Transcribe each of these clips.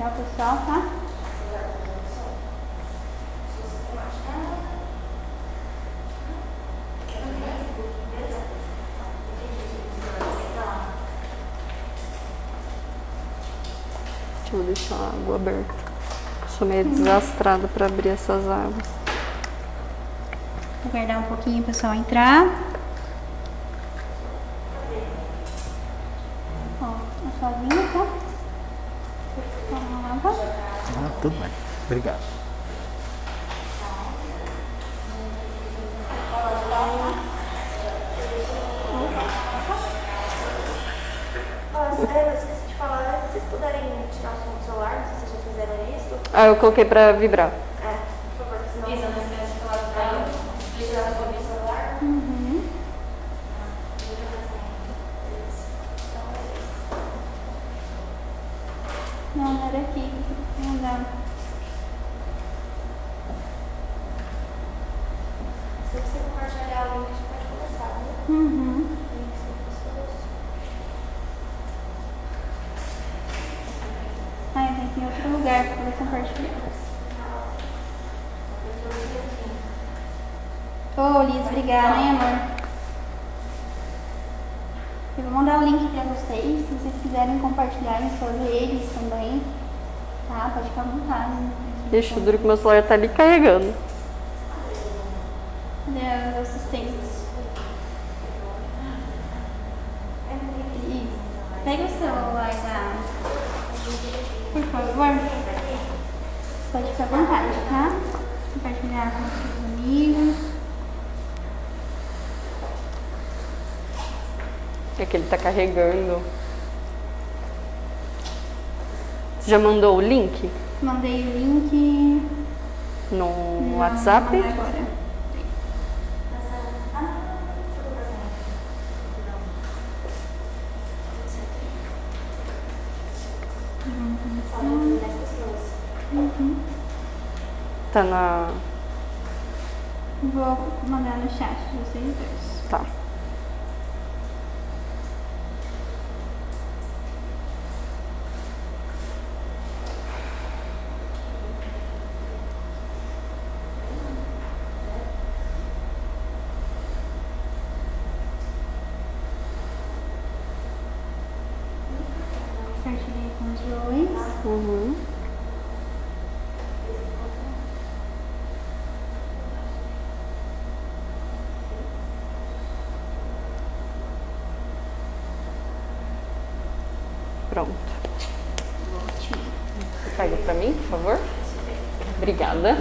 cumprimentar o pessoal, tá? Deixa eu deixar a água aberta. Sou meio desastrada para abrir essas águas. Vou aguardar um pouquinho o pessoal entrar. Ó, a sua vinha, tá? Toma água. Tudo bem. Obrigado. Eu esqueci de falar, se vocês puderem tirar o som do celular, não sei se vocês já fizeram isso. Ah, eu coloquei para vibrar. Por favor, senão Isa, não esquece de falar pra ela. Tirar o som do celular. Não, era aqui. Não dá. Se você compartilhar o link, a gente pode começar, né? Ah, eu tenho que ir em outro lugar para poder compartilhar. Ô, Liz, obrigada, hein, amor? Eu vou mandar o link para vocês, se vocês quiserem compartilhar em suas redes também, tá? Pode ficar à vontade. Ixi, duro que meu celular tá ali carregando. Cadê os assistentes? Liz, pega o celular da... Por favor. Pode ficar à vontade, tá? Compartilhar com os seus amigos. É que ele tá carregando. Você já mandou o link Mandei o link no WhatsApp? Vou mandar agora. Tá na... Vou mandar no chat de vocês dois. Tá. Compartilhei com os dois. Pronto. Pega pra mim, por favor. Obrigada.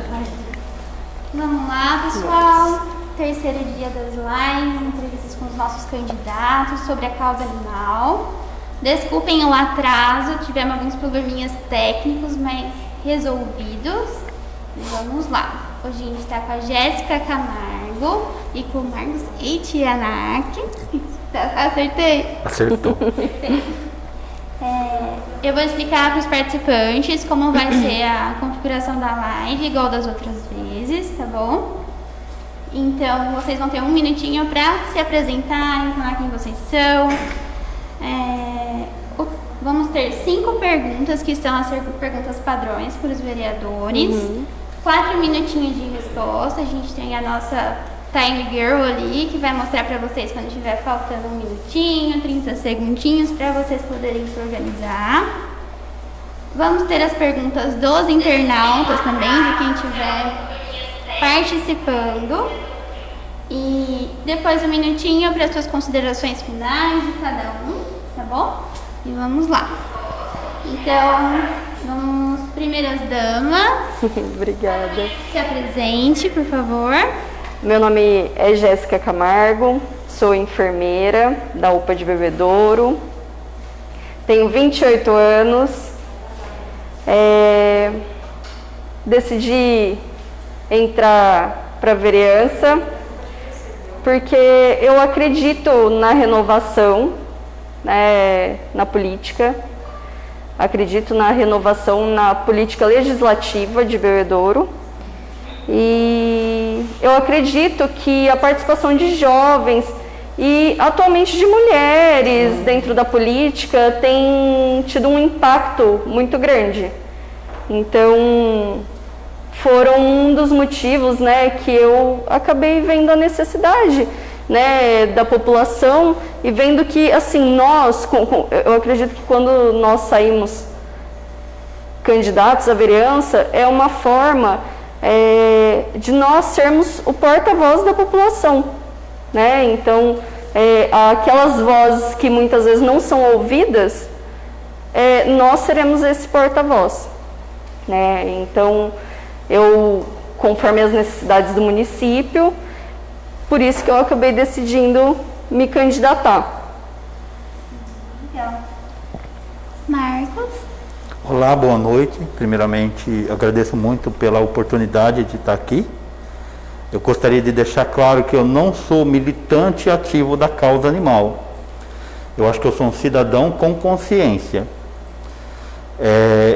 Vamos lá, pessoal. Terceiro dia das lives, entrevistas com os nossos candidatos sobre a causa animal. Desculpem o atraso, tivemos alguns probleminhas técnicos, mas resolvidos. E vamos lá. Hoje a gente está com a Jéssica Camargo e com o Marcos Etianac. Acertei? Acertou. Eu vou explicar para os participantes como vai ser a configuração da live, igual das outras vezes, tá bom? Então, vocês vão ter um minutinho para se apresentarem, falar quem vocês são. Vamos ter 5 perguntas, que são as perguntas padrões para os vereadores. 4 minutinhos de resposta. A gente tem a nossa Time Girl ali, que vai mostrar para vocês quando estiver faltando um minutinho, 30 segundinhos, para vocês poderem se organizar. Vamos ter as perguntas dos internautas também, de quem estiver participando. E depois um minutinho para as suas considerações finais de cada um, tá bom? E vamos lá. Então, vamos, primeiras damas. Obrigada. Se apresente, por favor. Meu nome é Jéssica Camargo, sou enfermeira da UPA de Bebedouro, tenho 28 anos, decidi entrar para a vereança porque eu acredito na renovação, né, na política, acredito na renovação na política legislativa de Bebedouro. E eu acredito que a participação de jovens e atualmente de mulheres dentro da política tem tido um impacto muito grande. Então, foram um dos motivos, né, que eu acabei vendo a necessidade, né, da população e vendo que, assim, eu acredito que quando nós saímos candidatos à vereança, é uma forma de nós sermos o porta-voz da população, né? Então, aquelas vozes que muitas vezes não são ouvidas, nós seremos esse porta-voz, né? Então, conforme as necessidades do município, por isso que eu acabei decidindo me candidatar. Legal. Marcos? Olá, boa noite. Primeiramente, agradeço muito pela oportunidade de estar aqui. Eu gostaria de deixar claro que eu não sou militante ativo da causa animal. Eu acho que eu sou um cidadão com consciência.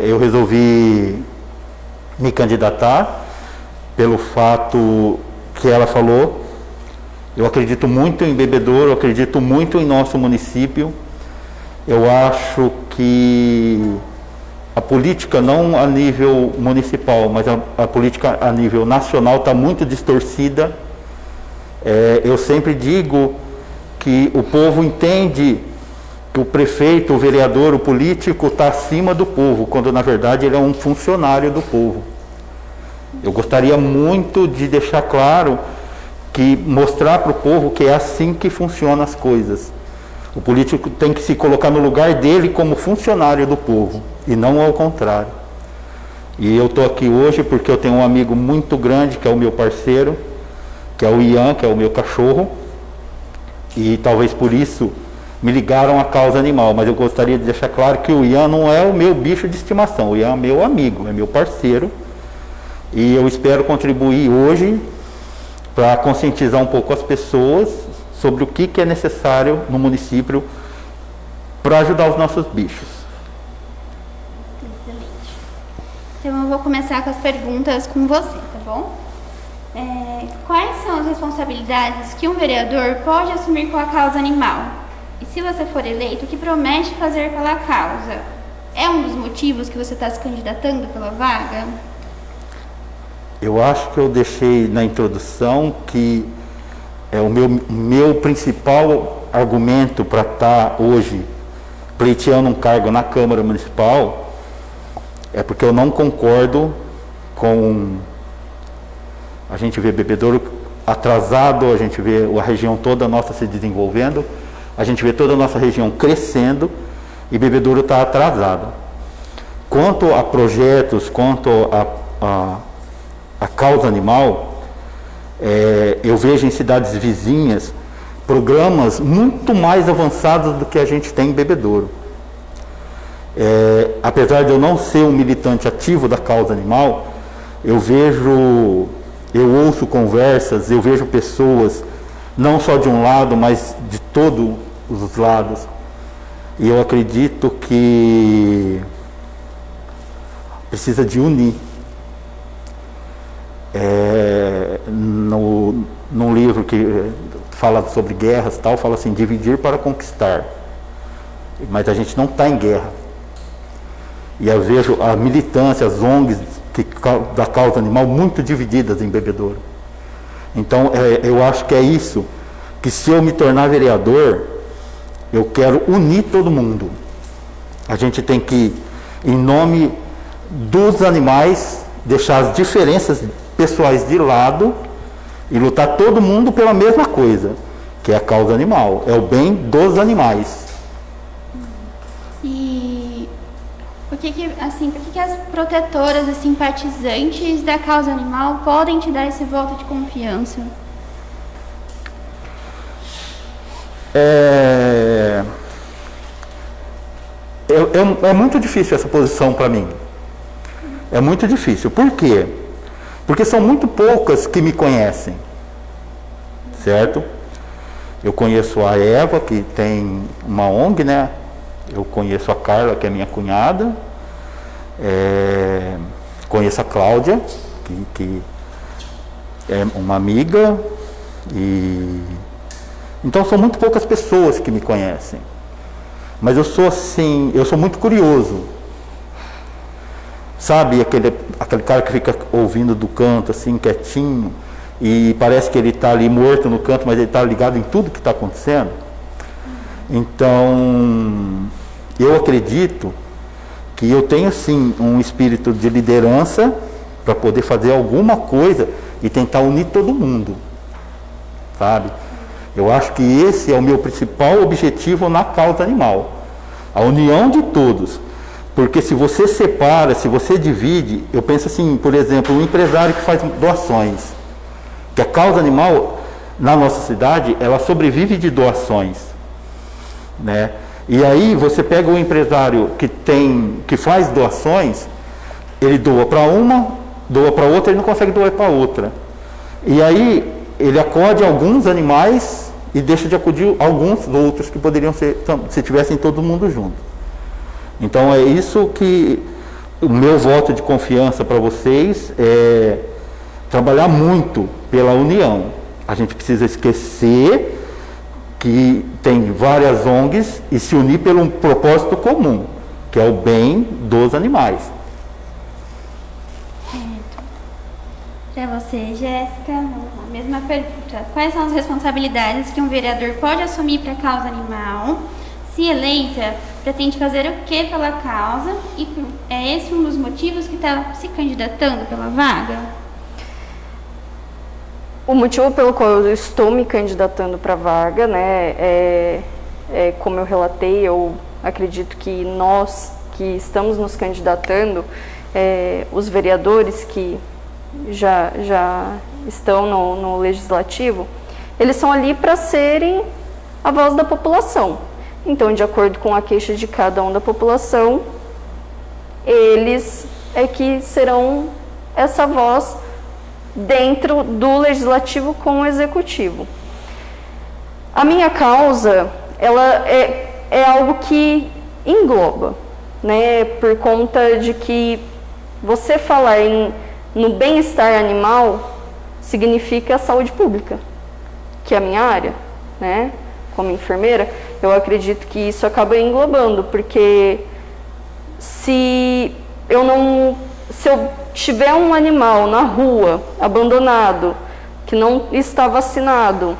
Eu resolvi me candidatar pelo fato que ela falou. Eu acredito muito em bebedouro, eu acredito muito em nosso município. Eu acho que a política, não a nível municipal, mas a política a nível nacional está muito distorcida. Eu sempre digo que o povo entende que o prefeito, o vereador, o político está acima do povo, quando na verdade ele é um funcionário do povo. Eu gostaria muito de deixar claro mostrar para o povo que é assim que funcionam as coisas. O político tem que se colocar no lugar dele como funcionário do povo, e não ao contrário. E eu estou aqui hoje porque eu tenho um amigo muito grande, que é o meu parceiro, que é o Ian, que é o meu cachorro, e talvez por isso me ligaram à causa animal, mas eu gostaria de deixar claro que o Ian não é o meu bicho de estimação, o Ian é meu amigo, é meu parceiro, e eu espero contribuir hoje para conscientizar um pouco as pessoas sobre o que é necessário no município para ajudar os nossos bichos. Excelente. Então eu vou começar com as perguntas com você, tá bom? Quais são as responsabilidades que um vereador pode assumir com a causa animal? E se você for eleito, o que promete fazer pela causa? É um dos motivos que você está se candidatando pela vaga? Eu acho que eu deixei na introdução que o meu principal argumento para estar hoje pleiteando um cargo na Câmara Municipal é porque eu não concordo com a gente ver bebedouro atrasado, a gente vê a região toda nossa se desenvolvendo, a gente vê toda a nossa região crescendo e bebedouro está atrasado. Quanto a projetos, quanto a causa animal, eu vejo em cidades vizinhas programas muito mais avançados do que a gente tem em bebedouro. Apesar de eu não ser um militante ativo da causa animal, eu ouço conversas, eu vejo pessoas, não só de um lado, mas de todos os lados. E eu acredito que precisa de unir. Num livro que fala sobre guerras, fala assim, dividir para conquistar. Mas a gente não está em guerra. E eu vejo a militância, as ONGs da causa animal muito divididas em bebedouro. Então, eu acho que é isso, que se eu me tornar vereador, eu quero unir todo mundo. A gente tem que, em nome dos animais, deixar as diferenças pessoais de lado e lutar todo mundo pela mesma coisa, que é a causa animal, é o bem dos animais. E por que as protetoras e simpatizantes da causa animal podem te dar esse voto de confiança? É muito difícil essa posição para mim. É muito difícil. Por quê? Porque são muito poucas que me conhecem, certo? Eu conheço a Eva, que tem uma ONG, né? Eu conheço a Carla, que é minha cunhada. Conheço a Cláudia, que é uma amiga. Então são muito poucas pessoas que me conhecem. Mas eu sou muito curioso. Sabe, aquele cara que fica ouvindo do canto, assim, quietinho, e parece que ele está ali morto no canto, mas ele está ligado em tudo que está acontecendo. Então, eu acredito que eu tenho, sim, um espírito de liderança para poder fazer alguma coisa e tentar unir todo mundo, sabe? Eu acho que esse é o meu principal objetivo na causa animal, a união de todos. Porque se você separa, se você divide, eu penso assim, por exemplo, um empresário que faz doações, que a causa animal, na nossa cidade, ela sobrevive de doações, né? E aí você pega um empresário que faz doações, ele doa para uma, doa para outra, ele não consegue doar para outra. E aí ele acode alguns animais e deixa de acudir alguns outros que poderiam ser, se tivessem todo mundo junto. Então é isso que o meu voto de confiança para vocês é trabalhar muito pela união. A gente precisa esquecer que tem várias ONGs e se unir por um propósito comum, que é o bem dos animais. Para você, Jéssica, a mesma pergunta. Quais são as responsabilidades que um vereador pode assumir para a causa animal? Se eleita, pretende fazer o que pela causa? E é esse um dos motivos que está se candidatando pela vaga? O motivo pelo qual eu estou me candidatando para a vaga, né, como eu relatei, eu acredito que nós que estamos nos candidatando, os vereadores que já estão no legislativo, eles são ali para serem a voz da população. Então, de acordo com a queixa de cada um da população, eles é que serão essa voz dentro do legislativo com o executivo. A minha causa, ela é algo que engloba, né? Por conta de que você falar no bem-estar animal significa a saúde pública, que é a minha área, né? Como enfermeira, eu acredito que isso acaba englobando, porque se eu tiver um animal na rua, abandonado, que não está vacinado,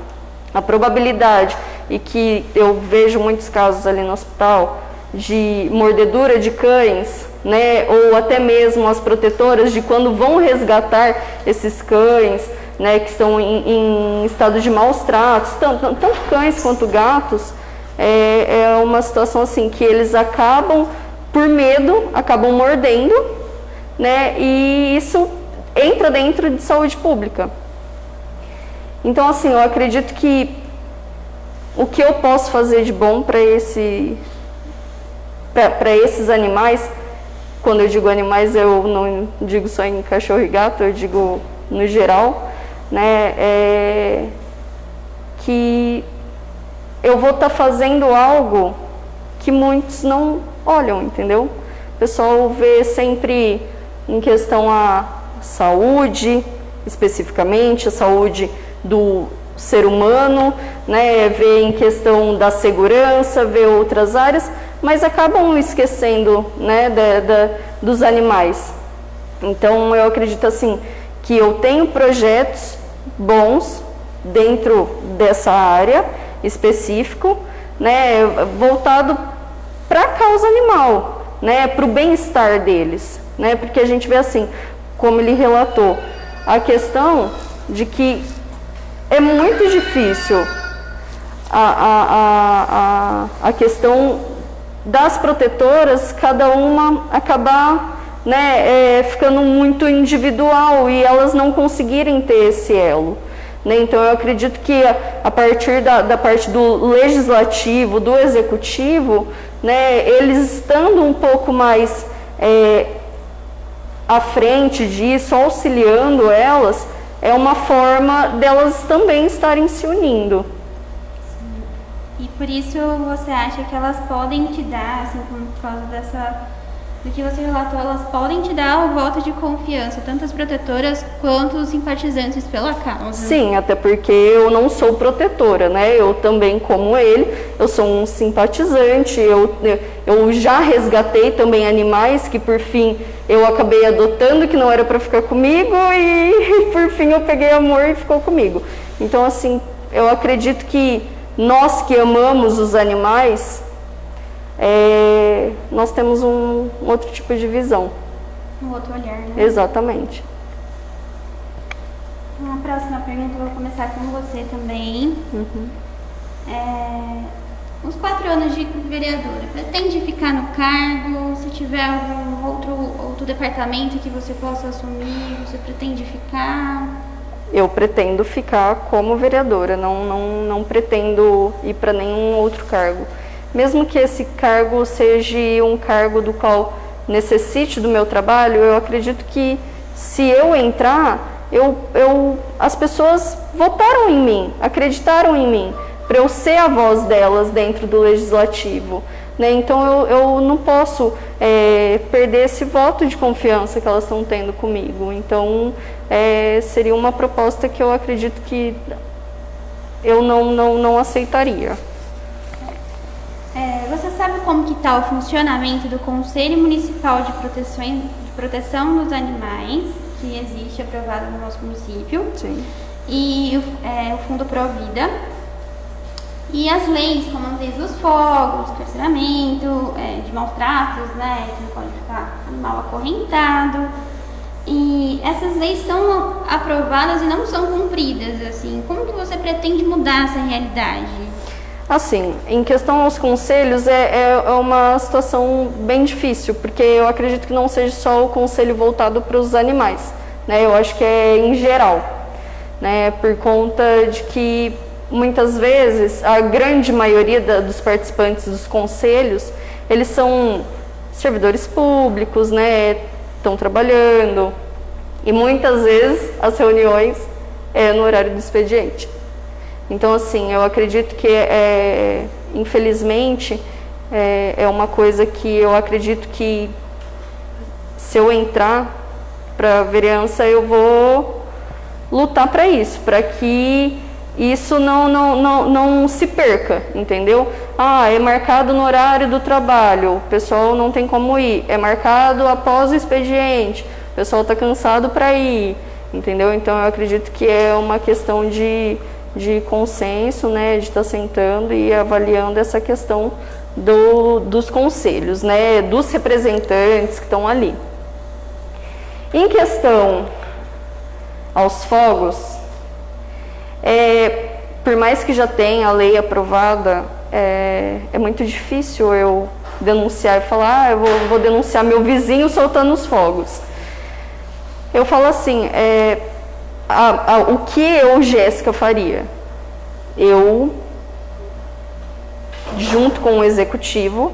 a probabilidade, e que eu vejo muitos casos ali no hospital, de mordedura de cães, né, ou até mesmo as protetoras, de quando vão resgatar esses cães, né, que estão em estado de maus tratos, tanto cães quanto gatos, é uma situação assim que eles acabam, por medo, acabam mordendo, né, e isso entra dentro de saúde pública. Então, assim, eu acredito que o que eu posso fazer de bom para esses animais, quando eu digo animais, eu não digo só em cachorro e gato, eu digo no geral, né, que eu vou estar fazendo algo que muitos não olham, entendeu? O pessoal vê sempre em questão a saúde, especificamente, a saúde do ser humano, né, vê em questão da segurança, vê outras áreas, mas acabam esquecendo, né, dos animais. Então, eu acredito assim, que eu tenho projetos bons dentro dessa área específico, né, voltado para a causa animal, né, para o bem-estar deles, né, porque a gente vê assim, como ele relatou, a questão de que é muito difícil a questão das protetoras, cada uma acabar, né, ficando muito individual e elas não conseguirem ter esse elo, né? Então eu acredito que a partir da parte do legislativo, do executivo, né, eles estando um pouco mais à frente disso, auxiliando elas, é uma forma delas também estarem se unindo. E por isso você acha que elas podem te dar, assim, por causa do que você relatou, elas podem te dar o voto de confiança, tanto as protetoras quanto os simpatizantes pela causa? Sim, até porque eu não sou protetora, né? Eu também, como ele, eu sou um simpatizante, eu já resgatei também animais que por fim eu acabei adotando, que não era para ficar comigo, e por fim eu peguei amor e ficou comigo. Então assim, eu acredito que nós que amamos os animais, nós temos um outro tipo de visão. Um outro olhar, né? Exatamente. A próxima pergunta eu vou começar com você também. Os 4 anos de vereadora, pretende ficar no cargo? Se tiver algum outro departamento que você possa assumir, você pretende ficar? Eu pretendo ficar como vereadora, não pretendo ir para nenhum outro cargo. Mesmo que esse cargo seja um cargo do qual necessite do meu trabalho, eu acredito que se eu entrar, as pessoas votaram em mim, acreditaram em mim, para eu ser a voz delas dentro do legislativo, né? Então eu não posso perder esse voto de confiança que elas estão tendo comigo. Então seria uma proposta que eu acredito que eu não aceitaria. Você sabe como que está o funcionamento do Conselho Municipal de Proteção dos Animais, que existe, aprovado no nosso município? Sim. E o Fundo Provida. E as leis, como as leis dos fogos, carceramento, de maus tratos, né, que não pode ficar animal acorrentado. E essas leis são aprovadas e não são cumpridas, assim. Como que você pretende mudar essa realidade? Assim, em questão aos conselhos, é uma situação bem difícil, porque eu acredito que não seja só o conselho voltado para os animais, né? Eu acho que é em geral, né? Por conta de que muitas vezes a grande maioria dos participantes dos conselhos, eles são servidores públicos, né? Estão trabalhando, e muitas vezes as reuniões no horário do expediente. Então, assim, eu acredito que, infelizmente, é uma coisa que eu acredito que, se eu entrar para a vereança, eu vou lutar para isso, para que isso não se perca, entendeu? É marcado no horário do trabalho, o pessoal não tem como ir, é marcado após o expediente, o pessoal está cansado para ir, entendeu? Então, eu acredito que é uma questão de consenso, né, de estar sentando e avaliando essa questão dos conselhos, né, dos representantes que estão ali. Em questão aos fogos, por mais que já tenha a lei aprovada, é muito difícil eu denunciar e falar, eu vou denunciar meu vizinho soltando os fogos. Eu falo assim, o que eu, Jéssica, faria? Eu, junto com o executivo,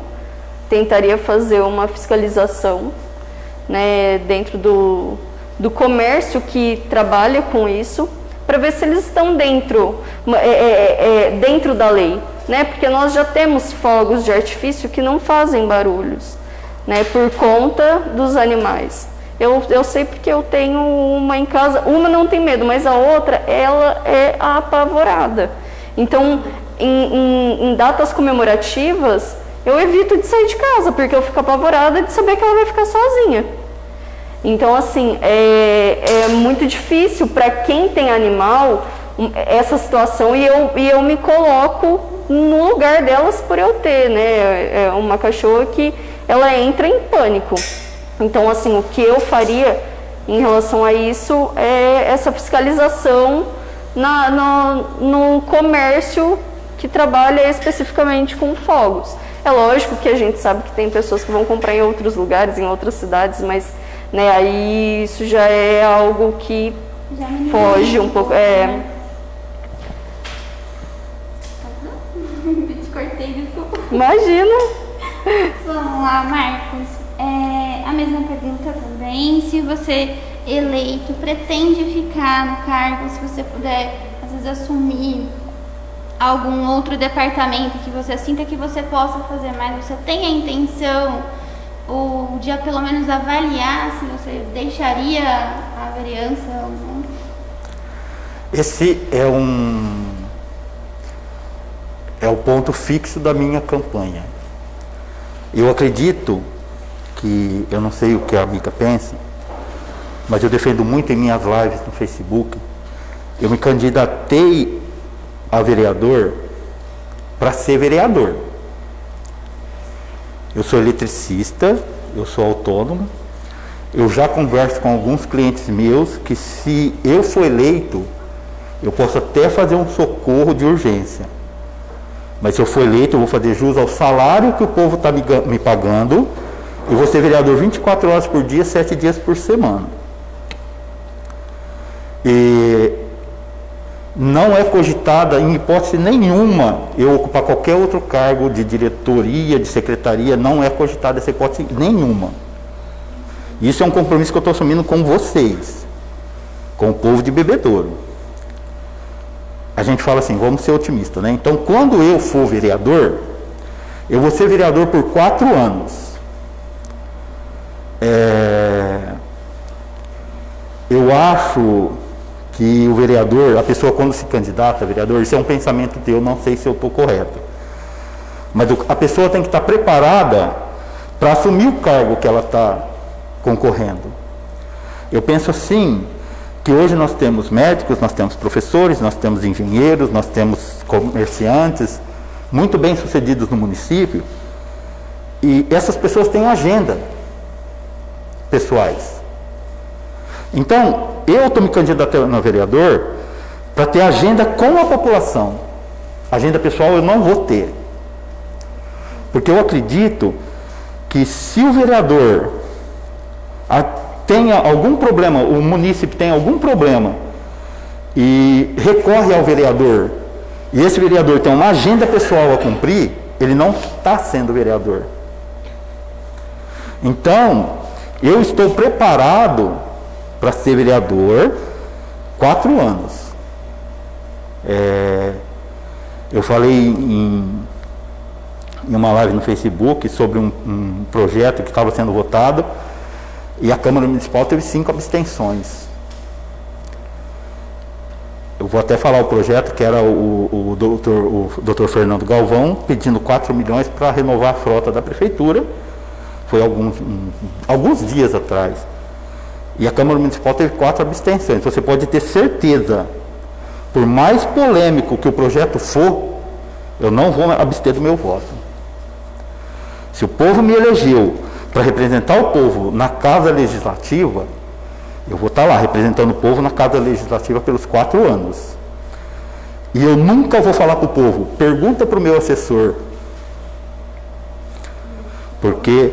tentaria fazer uma fiscalização, né, dentro do comércio que trabalha com isso, para ver se eles estão dentro da lei, né? Porque nós já temos fogos de artifício que não fazem barulhos, né, por conta dos animais. Eu sei porque eu tenho uma em casa, uma não tem medo, mas a outra, ela é apavorada. Então, em datas comemorativas, eu evito de sair de casa, porque eu fico apavorada de saber que ela vai ficar sozinha. Então, assim, é muito difícil para quem tem animal essa situação, e eu me coloco no lugar delas por eu ter, né? Uma cachorra que ela entra em pânico. Então, assim, o que eu faria em relação a isso é essa fiscalização no comércio que trabalha especificamente com fogos. É lógico que a gente sabe que tem pessoas que vão comprar em outros lugares, em outras cidades, mas, né, aí isso já é algo que foge um pouco. Te cortei, desculpa. Imagina! Vamos lá, Marcos. A mesma pergunta também. Se você, eleito, pretende ficar no cargo, se você puder, às vezes, assumir algum outro departamento que você sinta que você possa fazer mais, você tem a intenção ou de pelo menos avaliar se você deixaria a vereança ou não? Esse é o ponto fixo da minha campanha. Eu acredito que, eu não sei o que a Mica pensa, mas eu defendo muito em minhas lives no Facebook. Eu me candidatei a vereador para ser vereador. Eu sou eletricista, eu sou autônomo, eu já converso com alguns clientes meus que, se eu for eleito, eu posso até fazer um socorro de urgência. Mas se eu for eleito, eu vou fazer jus ao salário que o povo está me pagando, e vou ser vereador 24 horas por dia, 7 dias por semana. E não é cogitada, em hipótese nenhuma, eu ocupar qualquer outro cargo de diretoria, de secretaria, não é cogitada essa hipótese nenhuma. Isso é um compromisso que eu estou assumindo com vocês, com o povo de Bebedouro. A gente fala assim, vamos ser otimistas, né? Então, quando eu for vereador, eu vou ser vereador por 4 anos. Eu acho que o vereador, a pessoa quando se candidata a vereador, isso é um pensamento teu, não sei se eu estou correto, mas a pessoa tem que estar preparada para assumir o cargo que ela está concorrendo. Eu penso assim, que hoje nós temos médicos, nós temos professores, nós temos engenheiros, nós temos comerciantes, muito bem sucedidos no município, e essas pessoas têm agenda pessoais. Então, eu estou me candidatando a vereador para ter agenda com a população. Agenda pessoal eu não vou ter. Porque eu acredito que se o vereador tenha algum problema, o munícipe tem algum problema e recorre ao vereador, e esse vereador tem uma agenda pessoal a cumprir, ele não está sendo vereador. Então, eu estou preparado para ser vereador 4 anos. Eu falei em uma live no Facebook sobre um projeto que estava sendo votado, e a Câmara Municipal teve 5 abstenções. Eu vou até falar o projeto, que era o doutor Fernando Galvão, pedindo 4 milhões para renovar a frota da Prefeitura. Foi alguns dias atrás. E a Câmara Municipal teve 4 abstenções. Você pode ter certeza, por mais polêmico que o projeto for, eu não vou abster do meu voto. Se o povo me elegeu para representar o povo na Casa Legislativa, eu vou estar lá representando o povo na Casa Legislativa pelos 4 anos. E eu nunca vou falar para o povo, pergunta para o meu assessor, porque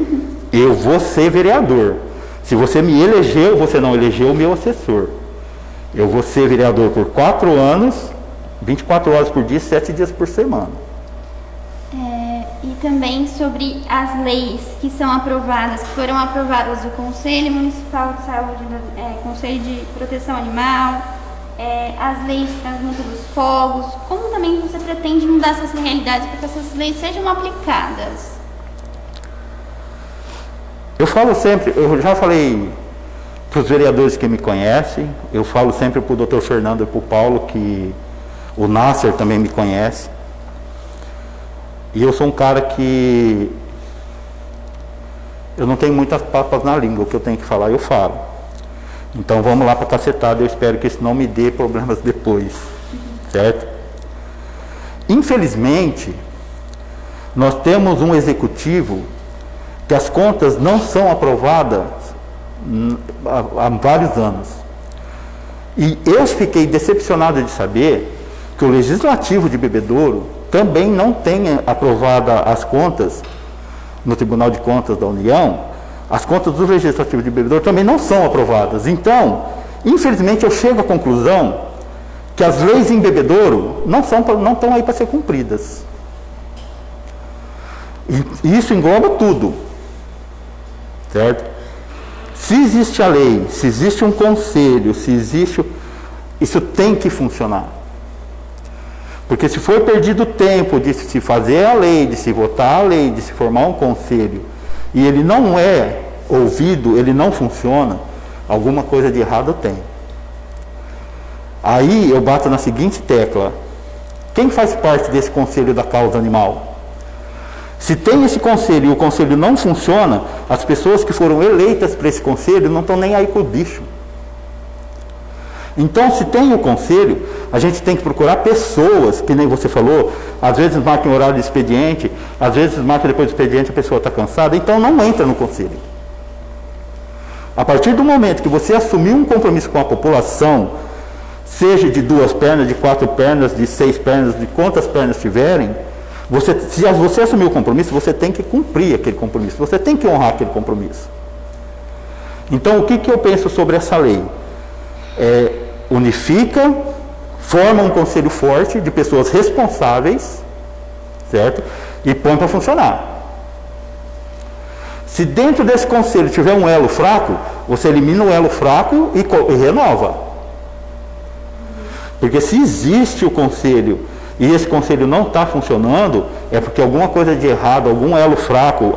eu vou ser vereador. Se você me elegeu, você não elegeu o meu assessor. Eu vou ser vereador por 4 anos, 24 horas por dia, 7 dias por semana. E também sobre as leis que são aprovadas, que foram aprovadas do Conselho Municipal de Saúde, Conselho de Proteção Animal, as leis de transmissão dos fogos, como também você pretende mudar essas realidades para que essas leis sejam aplicadas? Eu falo sempre, eu já falei para os vereadores que me conhecem, eu falo sempre para o doutor Fernando e para o Paulo, que o Nasser também me conhece. E eu sou um cara que eu não tenho muitas papas na língua, o que eu tenho que falar eu falo. Então vamos lá para a cacetada, eu espero que isso não me dê problemas depois, certo? Infelizmente, nós temos um executivo que as contas não são aprovadas há vários anos. E eu fiquei decepcionado de saber que o Legislativo de Bebedouro também não tem aprovada as contas no Tribunal de Contas da União. As contas do Legislativo de Bebedouro também não são aprovadas. Então, infelizmente, eu chego à conclusão que as leis em Bebedouro não estão aí para ser cumpridas. E isso engloba tudo, certo? Se existe a lei, se existe um conselho, isso tem que funcionar. Porque se for perdido tempo de se fazer a lei, de se votar a lei, de se formar um conselho, e ele não é ouvido, ele não funciona, alguma coisa de errado tem. Aí eu bato na seguinte tecla: quem faz parte desse conselho da causa animal? Se tem esse conselho e o conselho não funciona, as pessoas que foram eleitas para esse conselho não estão nem aí com o bicho. Então, se tem o conselho, a gente tem que procurar pessoas, que nem você falou, às vezes marca em horário de expediente, às vezes marca depois do expediente, a pessoa está cansada, então não entra no conselho. A partir do momento que você assumir um compromisso com a população, seja de 2 pernas, de 4 pernas, de 6 pernas, de quantas pernas tiverem, se você assumir o compromisso, você tem que cumprir aquele compromisso, você tem que honrar aquele compromisso. Então, o que eu penso sobre essa lei? Unifica, forma um conselho forte de pessoas responsáveis, certo? E põe para funcionar. Se dentro desse conselho tiver um elo fraco, você elimina o elo fraco e renova. Porque se existe o conselho e esse conselho não está funcionando, é porque alguma coisa de errado, algum elo fraco,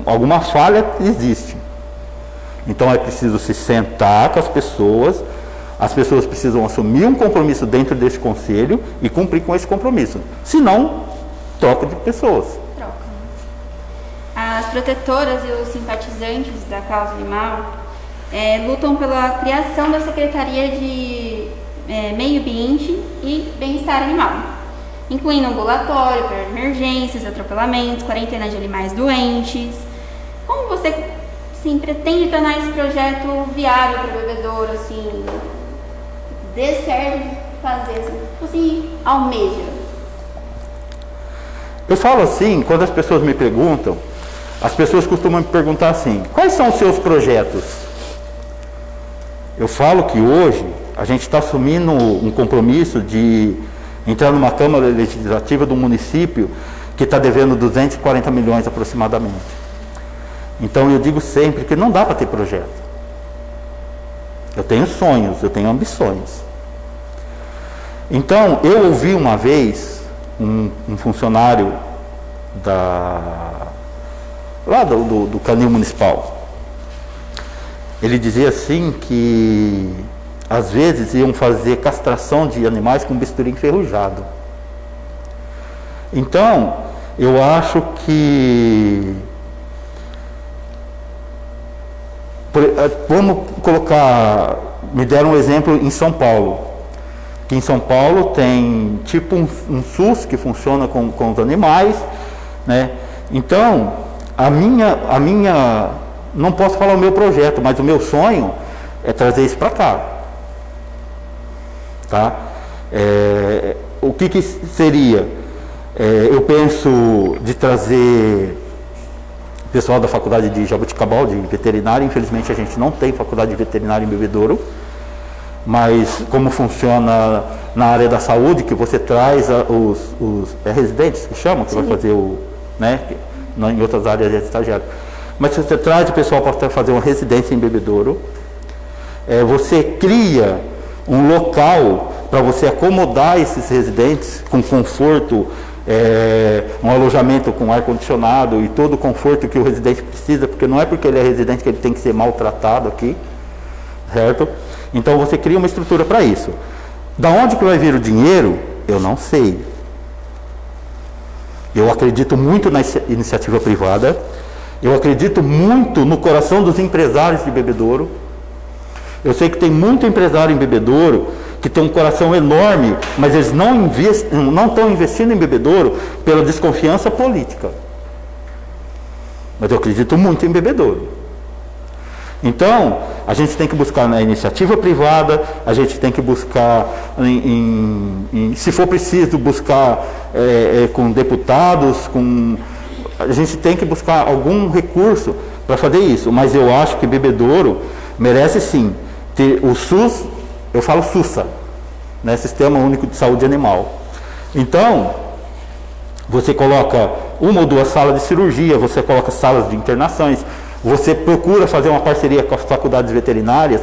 alguma falha existe. Então é preciso se sentar com as pessoas precisam assumir um compromisso dentro desse conselho e cumprir com esse compromisso. Se não, troca de pessoas. Troca. As protetoras e os simpatizantes da causa animal lutam pela criação da Secretaria de Meio Ambiente e Bem-Estar Animal, incluindo ambulatório para emergências, atropelamentos, quarentena de animais doentes. Como você pretende tornar esse projeto viável para o bebedouro, assim, dê certo fazer, assim, você almeja? Eu falo assim, quando as pessoas me perguntam, as pessoas costumam me perguntar assim, quais são os seus projetos? Eu falo que hoje a gente está assumindo um compromisso de entrar numa Câmara Legislativa do município que está devendo 240 milhões aproximadamente. Então eu digo sempre que não dá para ter projeto. Eu tenho sonhos, eu tenho ambições. Então, eu ouvi uma vez um funcionário lá do Canil Municipal. Ele dizia assim que às vezes iam fazer castração de animais com bisturi enferrujado. Então, eu acho que vamos colocar, me deram um exemplo em São Paulo, que em São Paulo tem tipo um SUS que funciona com os animais, né? Então, a minha, não posso falar o meu projeto, mas o meu sonho é trazer isso para cá, tá? O que seria? Eu penso de trazer pessoal da faculdade de Jaboticabal, de veterinária. Infelizmente a gente não tem faculdade de veterinária em Bebedouro, mas como funciona na área da saúde, que você traz os residentes, que chamam, que vai fazer em outras áreas é estagiário, mas você traz o pessoal para fazer uma residência em Bebedouro, você cria um local para você acomodar esses residentes com conforto, um alojamento com ar-condicionado e todo o conforto que o residente precisa, porque não é porque ele é residente que ele tem que ser maltratado aqui, certo? Então você cria uma estrutura para isso. Da onde que vai vir o dinheiro? Eu não sei. Eu acredito muito na iniciativa privada, eu acredito muito no coração dos empresários de Bebedouro. Eu sei que tem muito empresário em Bebedouro que tem um coração enorme, mas eles não estão investindo em Bebedouro pela desconfiança política. Mas eu acredito muito em Bebedouro. Então, a gente tem que buscar na iniciativa privada, a gente tem que buscar, se for preciso, buscar com deputados, a gente tem que buscar algum recurso para fazer isso. Mas eu acho que Bebedouro merece sim ter o SUS, eu falo SUSA, né, Sistema Único de Saúde Animal. Então, você coloca 1 ou 2 salas de cirurgia, você coloca salas de internações, você procura fazer uma parceria com as faculdades veterinárias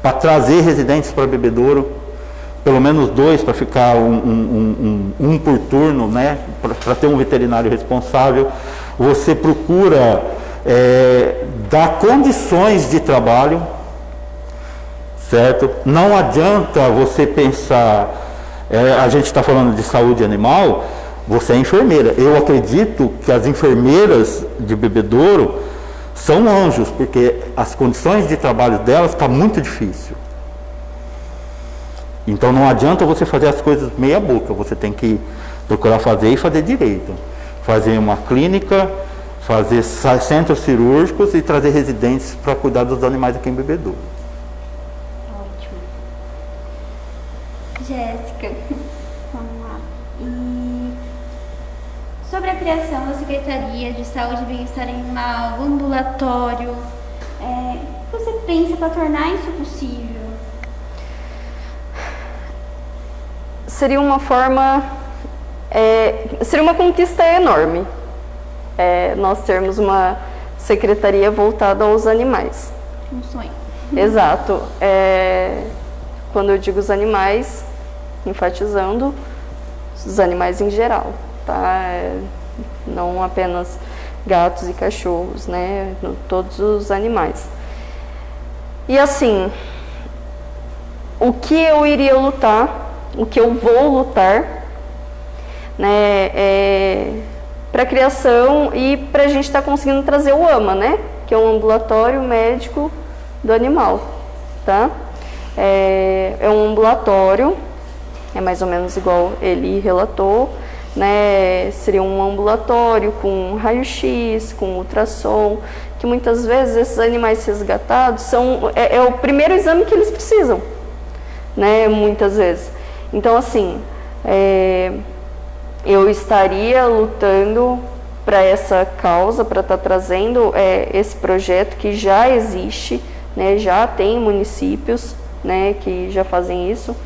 para trazer residentes para Bebedouro, pelo menos 2 para ficar um por turno, né, para ter um veterinário responsável. Você procura dar condições de trabalho, certo? Não adianta você pensar A gente está falando de saúde animal, você é enfermeira. Eu acredito que as enfermeiras de bebedouro são anjos, porque as condições de trabalho delas estão muito difícil. Então não adianta você fazer as coisas meia boca, você tem que procurar fazer e fazer direito. Fazer uma clínica, fazer centros cirúrgicos e trazer residentes para cuidar dos animais aqui em Bebedouro. Ótimo. Jéssica, vamos lá. E sobre a criação da Secretaria de Saúde e Bem-Estar Animal, ambulatório, o que você pensa para tornar isso possível? Seria uma forma, seria uma conquista enorme, nós termos uma secretaria voltada aos animais. Um sonho. Exato. Quando eu digo os animais, enfatizando os animais em geral, tá? Não apenas gatos e cachorros, né? Todos os animais. E assim, o que eu iria lutar, o que eu vou lutar, né, para a criação e para a gente estar conseguindo trazer o AMA, né, que é um ambulatório médico do animal, tá? É um ambulatório, é mais ou menos igual ele relatou, né, seria um ambulatório com raio-x, com ultrassom, que muitas vezes esses animais resgatados é o primeiro exame que eles precisam, né, muitas vezes. Então, assim, eu estaria lutando para essa causa, para estar trazendo esse projeto que já existe, né, já tem municípios, né, que já fazem isso,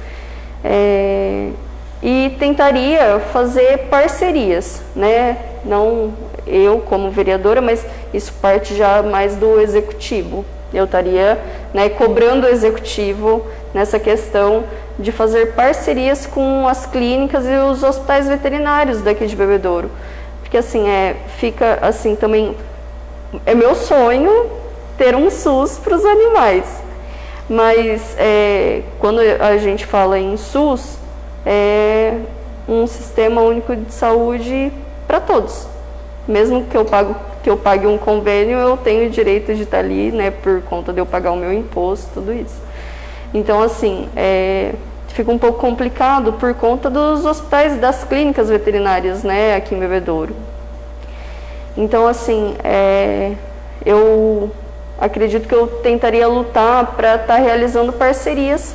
e tentaria fazer parcerias, né, não eu como vereadora, mas isso parte já mais do executivo. Eu estaria, né, cobrando o executivo nessa questão de fazer parcerias com as clínicas e os hospitais veterinários daqui de Bebedouro. Porque assim, fica assim também, é meu sonho ter um SUS para os animais. Mas quando a gente fala em SUS, é um sistema único de saúde para todos. Mesmo que eu pague um convênio, eu tenho o direito de estar ali, né, por conta de eu pagar o meu imposto, tudo isso. Então, assim, fica um pouco complicado por conta dos hospitais, das clínicas veterinárias, né, aqui em Bebedouro. Então, assim, eu acredito que eu tentaria lutar para estar realizando parcerias,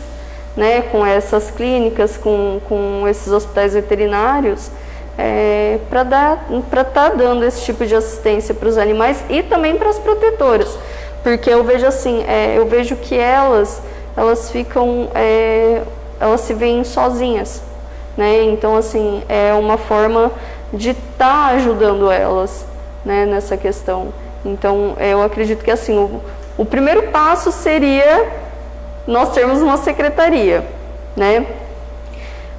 né, com essas clínicas, com esses hospitais veterinários, para estar dando esse tipo de assistência para os animais e também para as protetoras, porque eu vejo assim, eu vejo que elas ficam, elas se veem sozinhas, né? Então assim, é uma forma de estar ajudando elas, né, nessa questão. Então eu acredito que assim, o primeiro passo seria nós termos uma secretaria, né?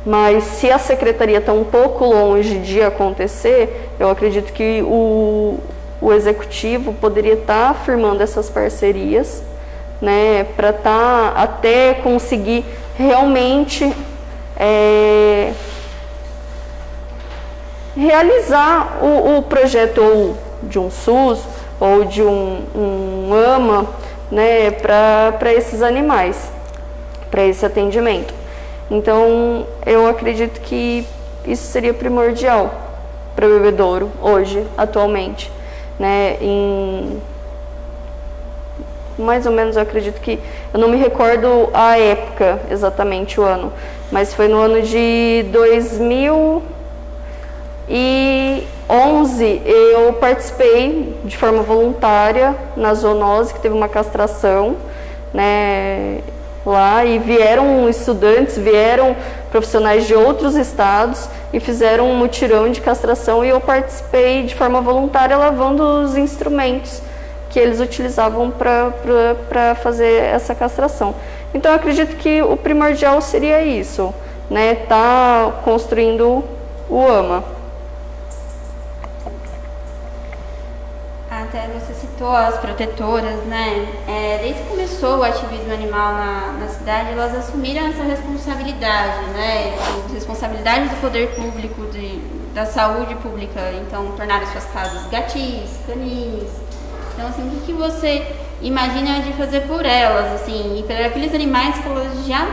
Mas se a secretaria está um pouco longe de acontecer, eu acredito que o executivo poderia estar firmando essas parcerias, né, para estar até conseguir realmente realizar o projeto ou de um SUS ou de um AMA, né, para esses animais, para esse atendimento. Então, eu acredito que isso seria primordial para Bebedouro hoje, atualmente, né? Mais ou menos, eu acredito que, eu não me recordo a época, exatamente o ano, mas foi no ano de 2011, eu participei de forma voluntária na zoonose, que teve uma castração, né, lá, e vieram estudantes, vieram profissionais de outros estados e fizeram um mutirão de castração, e eu participei de forma voluntária lavando os instrumentos que eles utilizavam para fazer essa castração. Então eu acredito que o primordial seria isso, né, tá construindo o AMA. Ah, até você citou as protetoras, né? Desde que começou o ativismo animal na cidade, elas assumiram essa responsabilidade, né? Responsabilidade do poder público, da saúde pública. Então, tornaram suas casas gatis, canis. Então, assim, o que você imagina de fazer por elas, assim, e por aqueles animais que elas já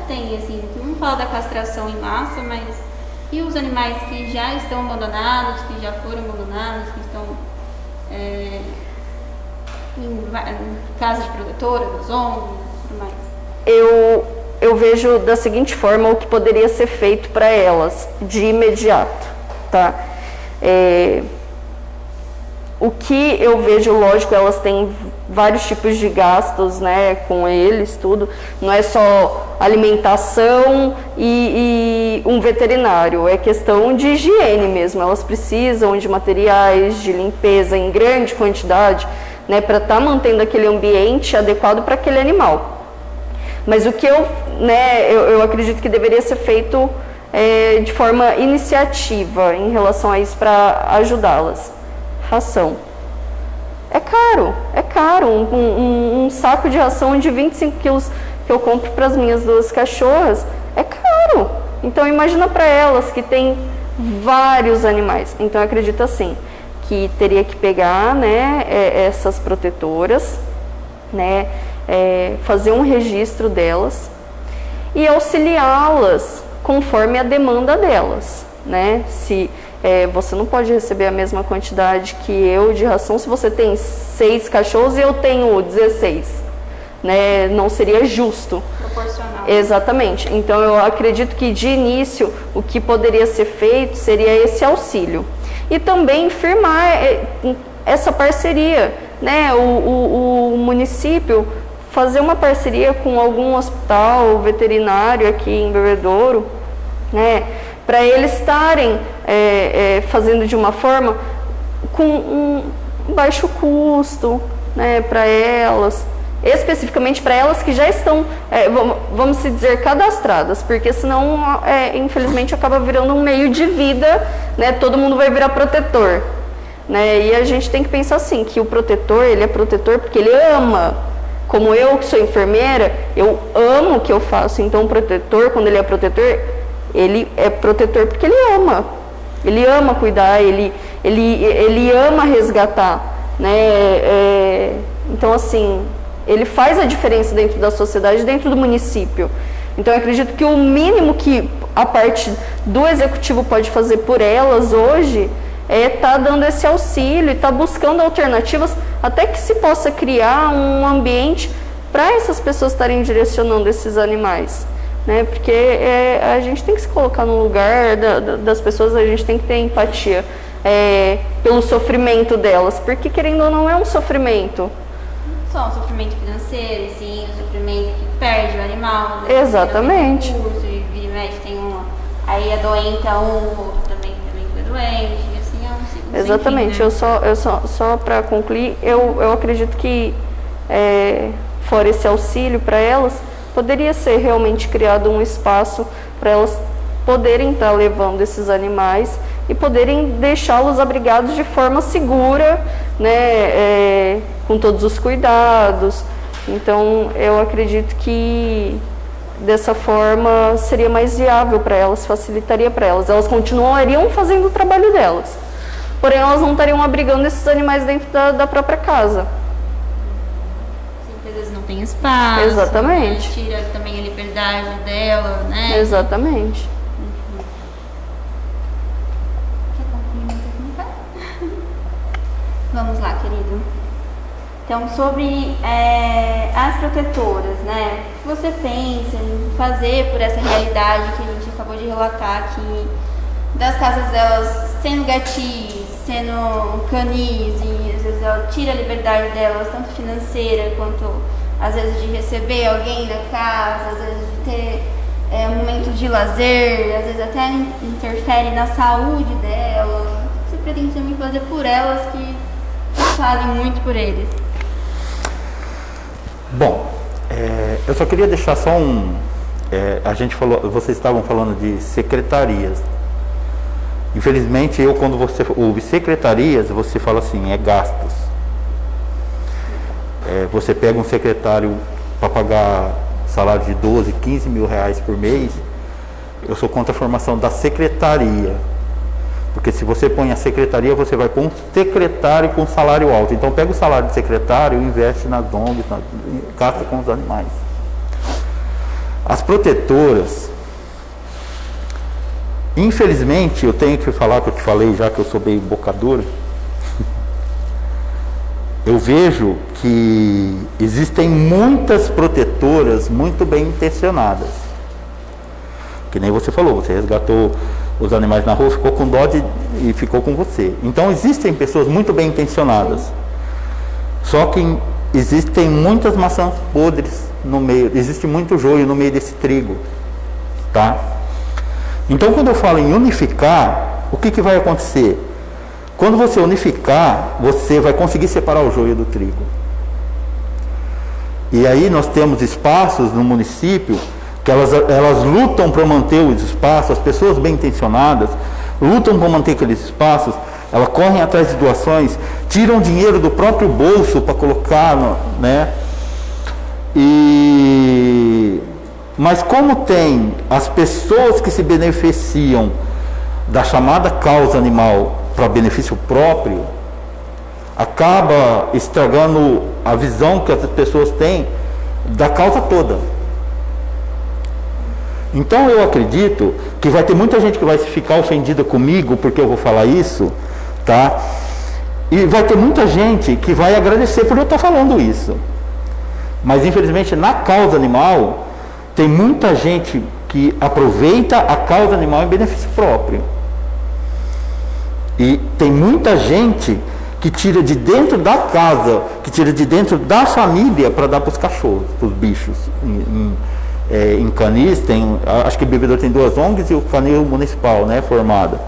têm, assim, não fala da castração em massa, mas e os animais que já estão abandonados, que já foram abandonados, que estão em casas de protetora, dos ONGs e tudo mais? Eu vejo da seguinte forma o que poderia ser feito para elas de imediato, tá? O que eu vejo, lógico, elas têm vários tipos de gastos, né, com eles, tudo. Não é só alimentação e um veterinário, é questão de higiene mesmo. Elas precisam de materiais de limpeza em grande quantidade, né, para estar mantendo aquele ambiente adequado para aquele animal. Mas o que eu acredito que deveria ser feito de forma iniciativa em relação a isso para ajudá-las. Ração. É caro. Um saco de ração de 25 quilos que eu compro para as minhas 2 cachorras é caro. Então imagina para elas que tem vários animais. Então eu acredito assim, que teria que pegar, né, essas protetoras, né, fazer um registro delas e auxiliá-las conforme a demanda delas, né? Se você não pode receber a mesma quantidade que eu de ração se você tem 6 cachorros e eu tenho 16, né? Não seria justo. Proporcional. Exatamente. Então eu acredito que de início o que poderia ser feito seria esse auxílio. E também firmar essa parceria, né? O município fazer uma parceria com algum hospital veterinário aqui em Bebedouro, né? Para eles estarem fazendo de uma forma com um baixo custo, né, para elas, especificamente para elas que já estão, vamos dizer, cadastradas, porque senão, infelizmente, acaba virando um meio de vida, né, todo mundo vai virar protetor, né, e a gente tem que pensar assim, que o protetor, ele é protetor porque ele ama. Como eu, que sou enfermeira, eu amo o que eu faço, então o protetor, quando ele é protetor, ele é protetor porque ele ama cuidar, ele ama resgatar, né? Então, assim, ele faz a diferença dentro da sociedade, dentro do município. Então, eu acredito que o mínimo que a parte do executivo pode fazer por elas hoje é estar dando esse auxílio e estar buscando alternativas até que se possa criar um ambiente para essas pessoas estarem direcionando esses animais. Né? Porque a gente tem que se colocar no lugar das pessoas, a gente tem que ter empatia pelo sofrimento delas, porque querendo ou não é um sofrimento. Só um sofrimento financeiro, sim, um sofrimento que perde o animal. Né? Exatamente. E vira e mexe, tem aí adoenta um, o outro também fica doente, e assim é um ciclo. Exatamente, sem fim, né? eu só para concluir, eu acredito que fora esse auxílio para elas, poderia ser realmente criado um espaço para elas poderem estar levando esses animais e poderem deixá-los abrigados de forma segura, né, com todos os cuidados. Então, eu acredito que dessa forma seria mais viável para elas, facilitaria para elas. Elas continuariam fazendo o trabalho delas, porém elas não estariam abrigando esses animais dentro da própria casa. Tem espaço. Exatamente. Né? Tira também a liberdade dela, né? Exatamente. Quer concluir mais alguma? Vamos lá, querido. Então, sobre as protetoras, né? O que você pensa em fazer por essa realidade que a gente acabou de relatar aqui, das casas delas sendo gatis, sendo canis, e às vezes ela tira a liberdade delas, tanto financeira quanto às vezes de receber alguém na casa, às vezes de ter um momento de lazer, às vezes até interfere na saúde delas. O que você pretende também fazer por elas que fazem muito por eles? Bom, eu só queria deixar só a gente falou, vocês estavam falando de secretarias. Infelizmente, quando você ouve secretarias, você fala assim, gastos. você pega um secretário para pagar salário de 12, 15 mil reais por mês, eu sou contra a formação da secretaria. Porque se você põe a secretaria, você vai pôr um secretário com salário alto. Então pega o salário de secretário e investe nas ONGs, gasta com os animais. As protetoras, infelizmente, eu tenho que falar que eu te falei já que eu sou bem bocadora. Eu vejo que existem muitas protetoras muito bem intencionadas. Que nem você falou, você resgatou os animais na rua, ficou com dó e ficou com você. Então existem pessoas muito bem intencionadas. Só que existem muitas maçãs podres no meio, existe muito joio no meio desse trigo. Tá? Então quando eu falo em unificar, o que vai acontecer? Quando você unificar, você vai conseguir separar o joio do trigo. E aí nós temos espaços no município que elas lutam para manter os espaços, as pessoas bem intencionadas lutam para manter aqueles espaços, elas correm atrás de doações, tiram dinheiro do próprio bolso para colocar, né? Mas como tem as pessoas que se beneficiam da chamada causa animal para benefício próprio, acaba estragando a visão que as pessoas têm da causa toda. Então eu acredito que vai ter muita gente que vai ficar ofendida comigo porque eu vou falar isso, tá? E vai ter muita gente que vai agradecer por eu estar falando isso. Mas infelizmente na causa animal tem muita gente que aproveita a causa animal em benefício próprio. E tem muita gente que tira de dentro da casa, que tira de dentro da família para dar para os cachorros, para os bichos. Em Canis tem, acho que o Bebedouro tem 2 ONGs e o Canil Municipal, né, formada,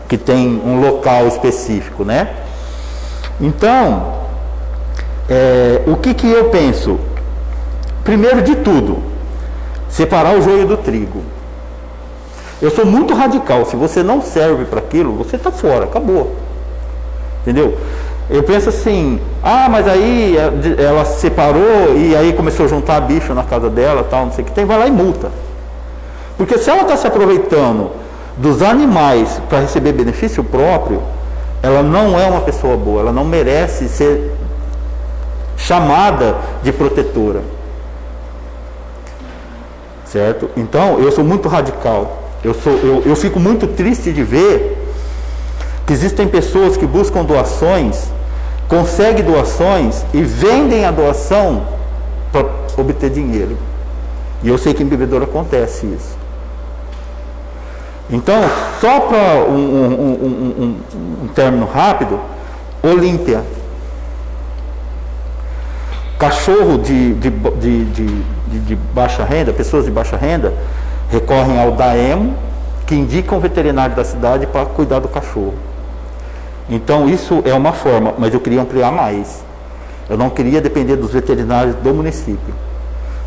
que tem um local específico, né? Então, o que eu penso? Primeiro de tudo, separar o joio do trigo. Eu sou muito radical. Se você não serve para aquilo, você está fora, acabou. Entendeu? Eu penso assim, mas aí ela se separou e aí começou a juntar bicho na casa dela, tal, não sei o que tem, vai lá e multa. Porque se ela está se aproveitando dos animais para receber benefício próprio, ela não é uma pessoa boa, ela não merece ser chamada de protetora. Certo? Então, eu sou muito radical. Eu fico muito triste de ver que existem pessoas que buscam doações, conseguem doações e vendem a doação para obter dinheiro. E eu sei que em Bebedouro acontece isso. Então, só para um término rápido, Olímpia. Cachorro de baixa renda, pessoas de baixa renda, recorrem ao DAEMO, que indica um veterinário da cidade para cuidar do cachorro. Então isso é uma forma, mas eu queria ampliar mais. Eu não queria depender dos veterinários do município.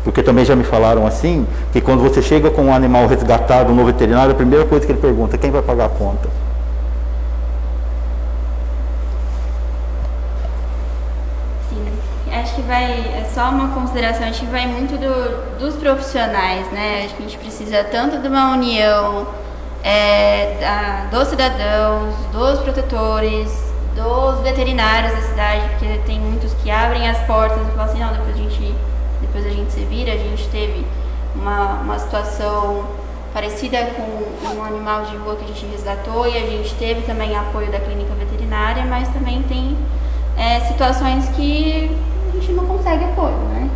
Porque também já me falaram assim, que quando você chega com um animal resgatado no veterinário, a primeira coisa que ele pergunta, quem vai pagar a conta? Sim, acho que é só uma consideração, acho que vai muito dos profissionais, né? Acho que a gente precisa tanto de uma união dos cidadãos, dos protetores, dos veterinários da cidade, porque tem muitos que abrem as portas e falam assim, não, depois a gente se vira. A gente teve uma situação parecida com um animal de rua que a gente resgatou e a gente teve também apoio da clínica veterinária, mas também tem situações que a gente não consegue apoio, né?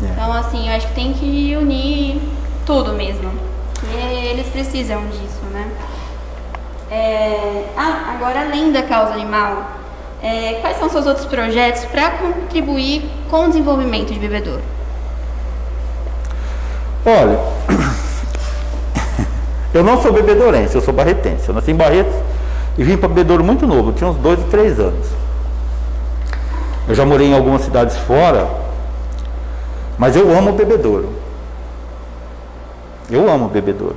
Então, assim, eu acho que tem que unir tudo mesmo, porque eles precisam disso, né? Agora, além da causa animal, quais são seus outros projetos para contribuir com o desenvolvimento de Bebedouro? Olha, eu não sou bebedourense, eu sou barretense. Eu nasci em Barretos e vim para Bebedouro muito novo, eu tinha uns 2 ou 3 anos. Eu já morei em algumas cidades fora, mas eu amo Bebedouro. Eu amo Bebedouro.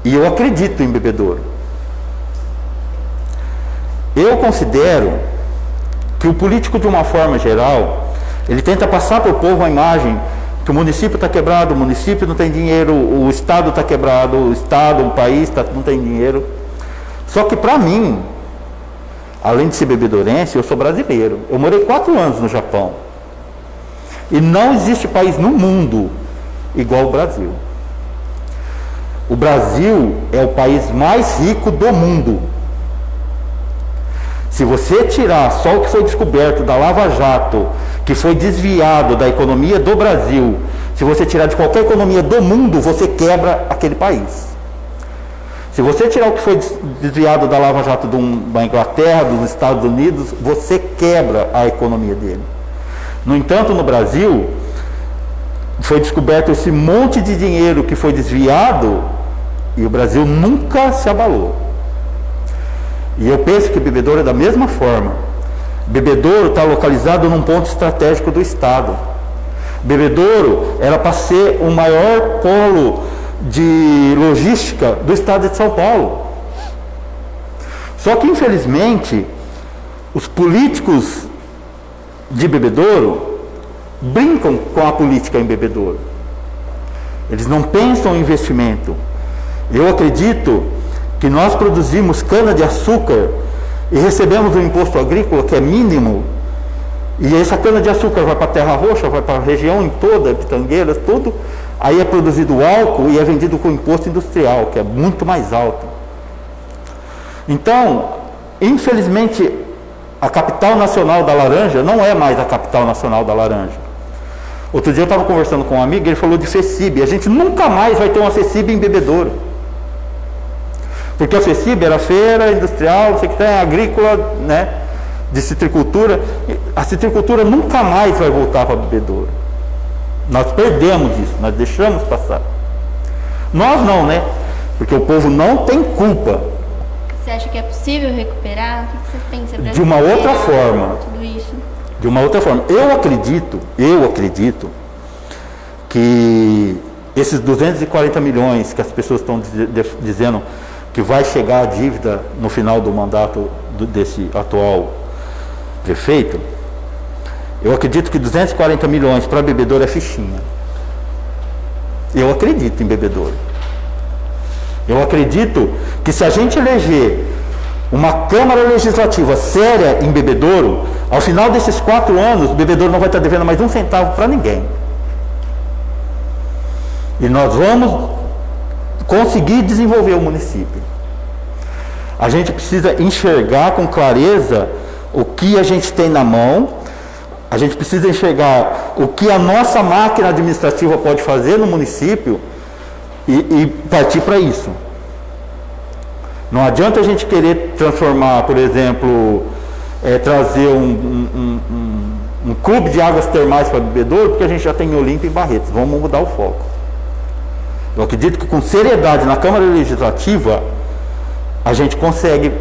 E eu acredito em Bebedouro. Eu considero que o político, de uma forma geral, ele tenta passar para o povo a imagem que o município está quebrado, o município não tem dinheiro, o estado está quebrado, o país não tem dinheiro. Só que para mim, além de ser bebedorense, eu sou brasileiro. Eu morei 4 anos no Japão. E não existe país no mundo igual o Brasil. O Brasil é o país mais rico do mundo. Se você tirar só o que foi descoberto da Lava Jato, que foi desviado da economia do Brasil, se você tirar de qualquer economia do mundo, você quebra aquele país. Se você tirar o que foi desviado da Lava Jato da Inglaterra, dos Estados Unidos, você quebra a economia dele. No entanto, no Brasil, foi descoberto esse monte de dinheiro que foi desviado e o Brasil nunca se abalou. E eu penso que Bebedouro é da mesma forma. Bebedouro está localizado num ponto estratégico do Estado. Bebedouro era para ser o maior polo de logística do Estado de São Paulo. Só que, infelizmente, os políticos de Bebedouro brincam com a política em Bebedouro. Eles não pensam em investimento. Eu acredito que nós produzimos cana-de-açúcar e recebemos um imposto agrícola que é mínimo, e essa cana-de-açúcar vai para a Terra Roxa, vai para a região em toda, Pitangueiras, tudo, aí é produzido álcool e é vendido com imposto industrial, que é muito mais alto. Então, infelizmente, a capital nacional da laranja não é mais a capital nacional da laranja. Outro dia eu estava conversando com um amigo, ele falou de FECIB, a gente nunca mais vai ter uma FECIB em Bebedouro. Porque a FECIB era feira industrial, não sei o que tem, agrícola, né, de citricultura. A citricultura nunca mais vai voltar para Bebedouro. Nós perdemos isso, nós deixamos passar. Nós não, né? Porque o povo não tem culpa. Você acha que é possível recuperar? O que você pensa para de uma outra forma. Tudo isso? De uma outra forma. Eu acredito que esses 240 milhões que as pessoas estão dizendo que vai chegar a dívida no final do mandato desse atual prefeito, eu acredito que 240 milhões para Bebedouro é fichinha. Eu acredito em Bebedouro. Eu acredito que se a gente eleger uma Câmara Legislativa séria em Bebedouro, ao final desses 4 anos, Bebedouro não vai estar devendo mais um centavo para ninguém. E nós vamos conseguir desenvolver o município. A gente precisa enxergar com clareza o que a gente tem na mão, a gente precisa enxergar o que a nossa máquina administrativa pode fazer no município e partir para isso. Não adianta a gente querer transformar, por exemplo, trazer um clube de águas termais para Bebedouro, porque a gente já tem Olímpia e Barretos. Vamos mudar o foco. Eu acredito que com seriedade na Câmara Legislativa a gente consegue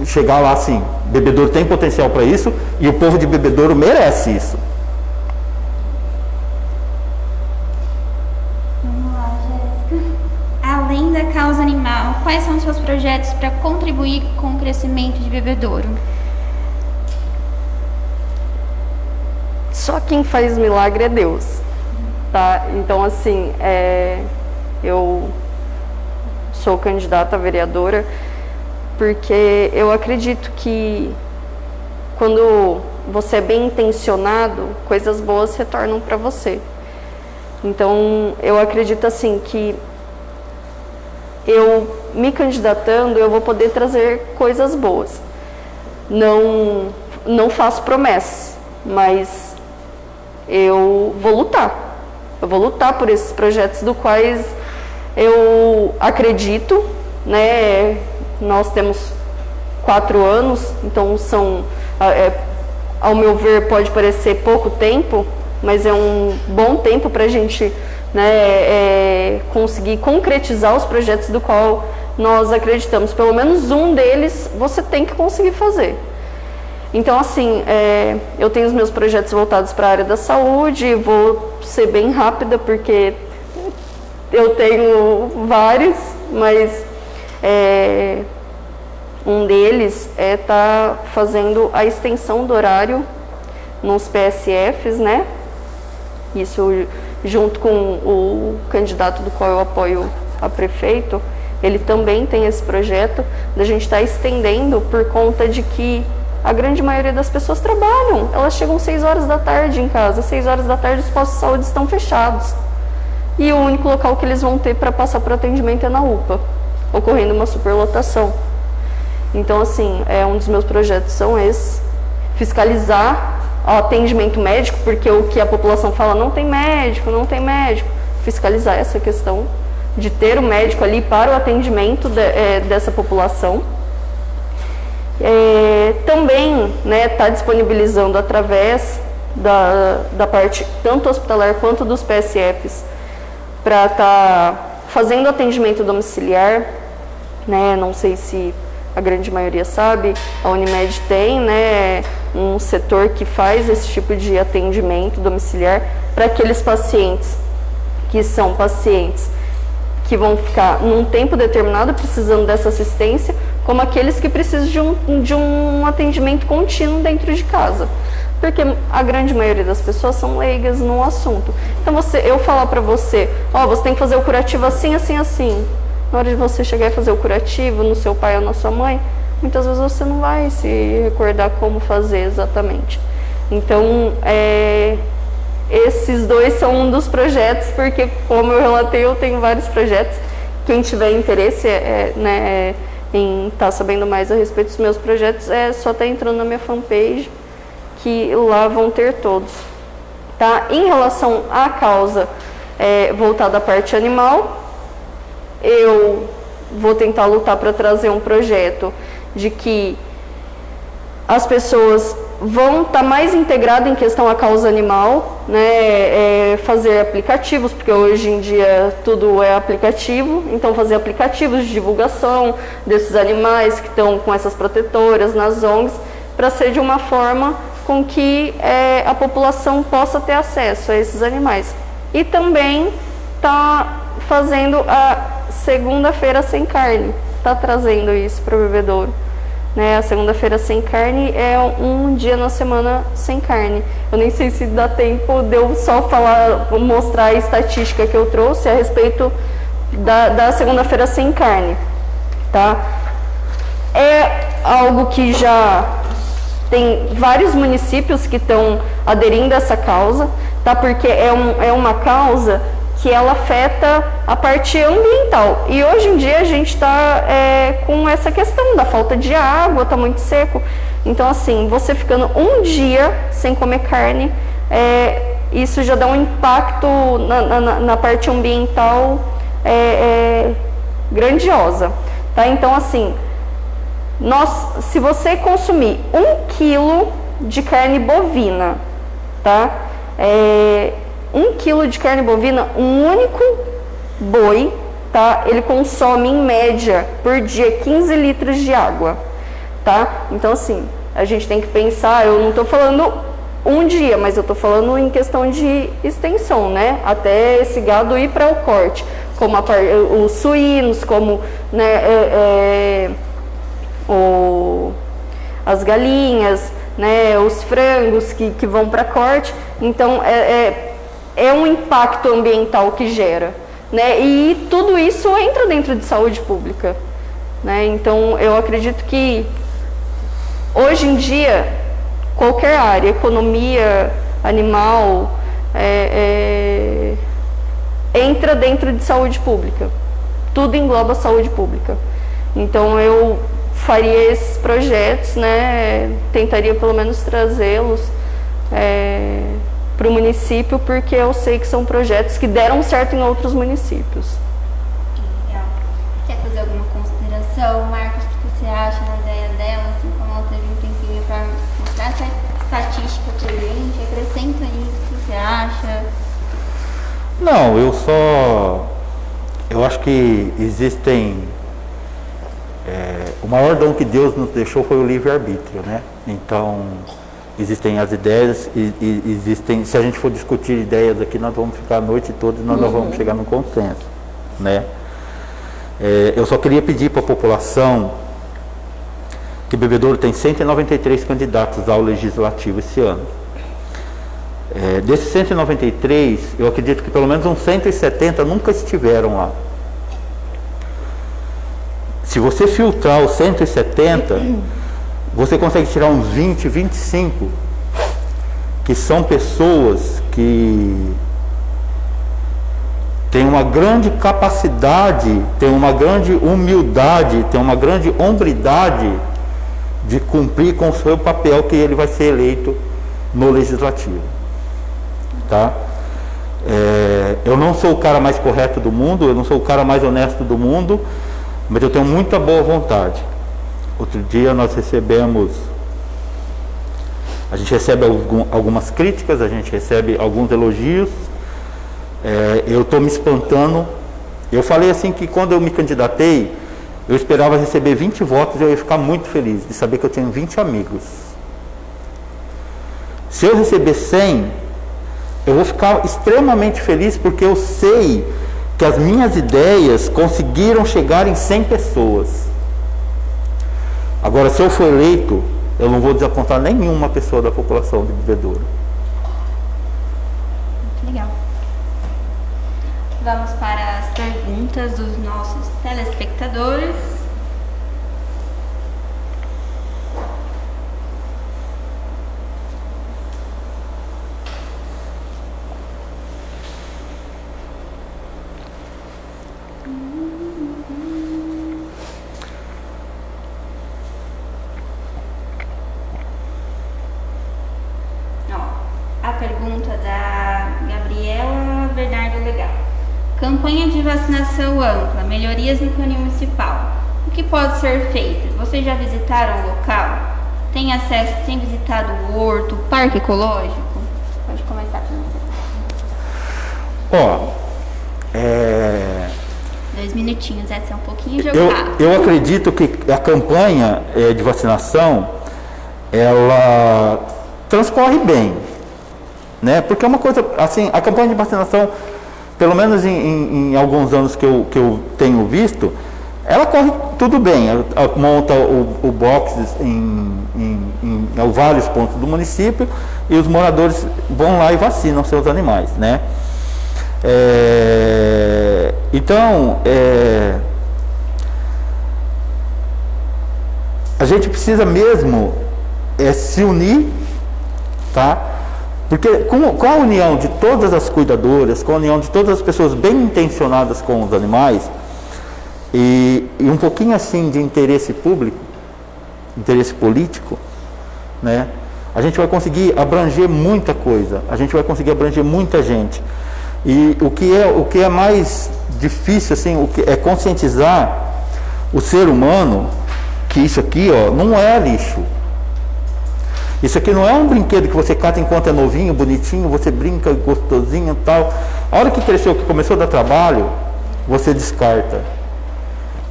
chegar lá sim. Bebedouro tem potencial para isso e o povo de Bebedouro merece isso. Vamos lá, Jéssica. Além da causa animal, quais são os seus projetos para contribuir com o crescimento de Bebedouro? Só quem faz milagre é Deus, tá? Então, assim, eu sou candidata a vereadora porque eu acredito que quando você é bem intencionado, coisas boas retornam para você. Então, eu acredito assim que eu me candidatando, eu vou poder trazer coisas boas. Não faço promessas, mas eu vou lutar. Eu vou lutar por esses projetos do quais eu acredito, né? Nós temos 4 anos, então ao meu ver, pode parecer pouco tempo, mas é um bom tempo para a gente, né, conseguir concretizar os projetos do qual nós acreditamos. Pelo menos um deles você tem que conseguir fazer. Então, assim, eu tenho os meus projetos voltados para a área da saúde, vou ser bem rápida porque eu tenho vários, mas Um deles é estar fazendo a extensão do horário nos PSFs, né? Isso junto com o candidato do qual eu apoio a prefeito, ele também tem esse projeto da gente estar estendendo por conta de que a grande maioria das pessoas trabalham. Elas chegam 6 horas da tarde em casa, 6 horas da tarde os postos de saúde estão fechados. E o único local que eles vão ter para passar por atendimento é na UPA, ocorrendo uma superlotação. Então, assim, um dos meus projetos são esses: fiscalizar o atendimento médico, porque o que a população fala, não tem médico, fiscalizar essa questão de ter o médico ali para o atendimento dessa população. Também tá disponibilizando através da parte tanto hospitalar quanto dos PSFs para estar fazendo atendimento domiciliar, né? Não sei se a grande maioria sabe, a Unimed tem, né, um setor que faz esse tipo de atendimento domiciliar para aqueles pacientes que são pacientes que vão ficar num tempo determinado precisando dessa assistência, como aqueles que precisam de um atendimento contínuo dentro de casa. Porque a grande maioria das pessoas são leigas no assunto. Então, eu falar para você, você tem que fazer o curativo assim, assim, assim. Na hora de você chegar e fazer o curativo no seu pai ou na sua mãe, muitas vezes você não vai se recordar como fazer exatamente. Então, esses dois são um dos projetos, porque, como eu relatei, eu tenho vários projetos. Quem tiver interesse em estar sabendo mais a respeito dos meus projetos, é só estar entrando na minha fanpage, que lá vão ter todos. Tá? Em relação à causa voltada à parte animal, eu vou tentar lutar para trazer um projeto de que as pessoas vão estar mais integradas em questão à causa animal, né? Fazer aplicativos, porque hoje em dia tudo é aplicativo, então fazer aplicativos de divulgação desses animais que estão com essas protetoras nas ONGs, para ser de uma forma com que a população possa ter acesso a esses animais. E também está fazendo a segunda-feira sem carne, está trazendo isso para o bebedouro. A segunda-feira sem carne é um dia na semana sem carne. Eu nem sei se dá tempo de eu só mostrar a estatística que eu trouxe a respeito da segunda-feira sem carne. Tá? É algo que já tem vários municípios que estão aderindo a essa causa, tá? Porque é uma causa que ela afeta a parte ambiental. E hoje em dia a gente está com essa questão da falta de água, está muito seco. Então, assim, você ficando um dia sem comer carne, isso já dá um impacto na parte ambiental grandiosa. Tá? Então, assim, se você consumir 1 quilo de carne bovina, tá? 1 quilo de carne bovina, um único boi, tá? Ele consome em média por dia 15 litros de água, tá? Então, assim, a gente tem que pensar, eu não estou falando um dia, mas eu estou falando em questão de extensão, né? Até esse gado ir para o corte, como os suínos, como, né, as galinhas, né, os frangos que vão para corte. Então, é um impacto ambiental que gera, né? E tudo isso entra dentro de saúde pública, né? Então, eu acredito que hoje em dia qualquer área, economia, animal, entra dentro de saúde pública. Tudo engloba saúde pública. Então, eu faria esses projetos, né? Tentaria pelo menos trazê-los para o município, porque eu sei que são projetos que deram certo em outros municípios. Legal. Quer fazer alguma consideração, Marcos, o que você acha da ideia dela, assim como ela teve um tempinho para mostrar essa estatística para a gente? Acrescenta aí o que você acha. Não, eu acho que existem, o maior dom que Deus nos deixou foi o livre-arbítrio, né? Então, existem as ideias e existem, se a gente for discutir ideias aqui, nós vamos ficar a noite toda e nós não vamos chegar num consenso, né? Eu só queria pedir para a população que Bebedouro tem 193 candidatos ao Legislativo esse ano. Desses 193, eu acredito que pelo menos uns 170 nunca estiveram lá. Se você filtrar os 170, você consegue tirar uns 20, 25, que são pessoas que têm uma grande capacidade, têm uma grande humildade, têm uma grande hombridade de cumprir com o seu papel que ele vai ser eleito no Legislativo. Tá? Eu não sou o cara mais correto do mundo, eu não sou o cara mais honesto do mundo, mas eu tenho muita boa vontade. Outro dia nós a gente recebe algumas críticas, a gente recebe alguns elogios. Eu estou me espantando. Eu falei assim que quando eu me candidatei, eu esperava receber 20 votos e eu ia ficar muito feliz de saber que eu tinha 20 amigos. Se eu receber 100, eu vou ficar extremamente feliz, porque eu sei que as minhas ideias conseguiram chegar em 100 pessoas. Agora, se eu for eleito, eu não vou desapontar nenhuma pessoa da população de Bebedouro. Muito legal. Vamos para as perguntas dos nossos telespectadores. A pergunta da Gabriela Bernardo Legal. Campanha de vacinação ampla, melhorias no canil municipal. O que pode ser feito? Vocês já visitaram o local? Tem acesso, tem visitado o horto, o parque ecológico? Pode começar com você. 2 minutinhos, essa é um pouquinho jogado. Eu acredito que a campanha de vacinação, ela transcorre bem, né? Porque é uma coisa, assim, a campanha de vacinação, pelo menos em alguns anos que eu tenho visto, ela corre tudo bem. Ela monta o box em vários pontos do município e os moradores vão lá e vacinam seus animais, né? Então, a gente precisa mesmo se unir, tá? Porque com a união de todas as cuidadoras, com a união de todas as pessoas bem intencionadas com os animais e um pouquinho assim de interesse público, interesse político, né? A gente vai conseguir abranger muita coisa, a gente vai conseguir abranger muita gente. E o que é mais difícil, assim, o que é conscientizar o ser humano que isso aqui, ó, não é lixo. Isso aqui não é um brinquedo que você cata enquanto é novinho, bonitinho, você brinca gostosinho e tal. A hora que cresceu, que começou a dar trabalho, você descarta.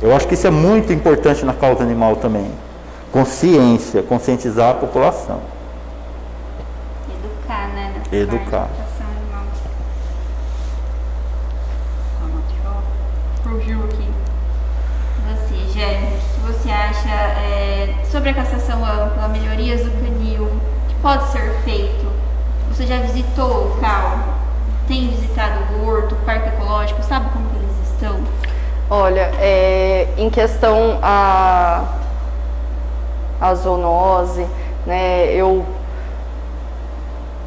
Eu acho que isso é muito importante na causa animal também. Consciência, conscientizar a população. Educar, né? Educar. Fugiu aqui. Você, Gé, o que você acha sobre a castração ampla, melhorias do canil, que pode ser feito? Você já visitou o local? Tem visitado o horto, o parque ecológico? Sabe como que eles estão? Olha, em questão a zoonose, né,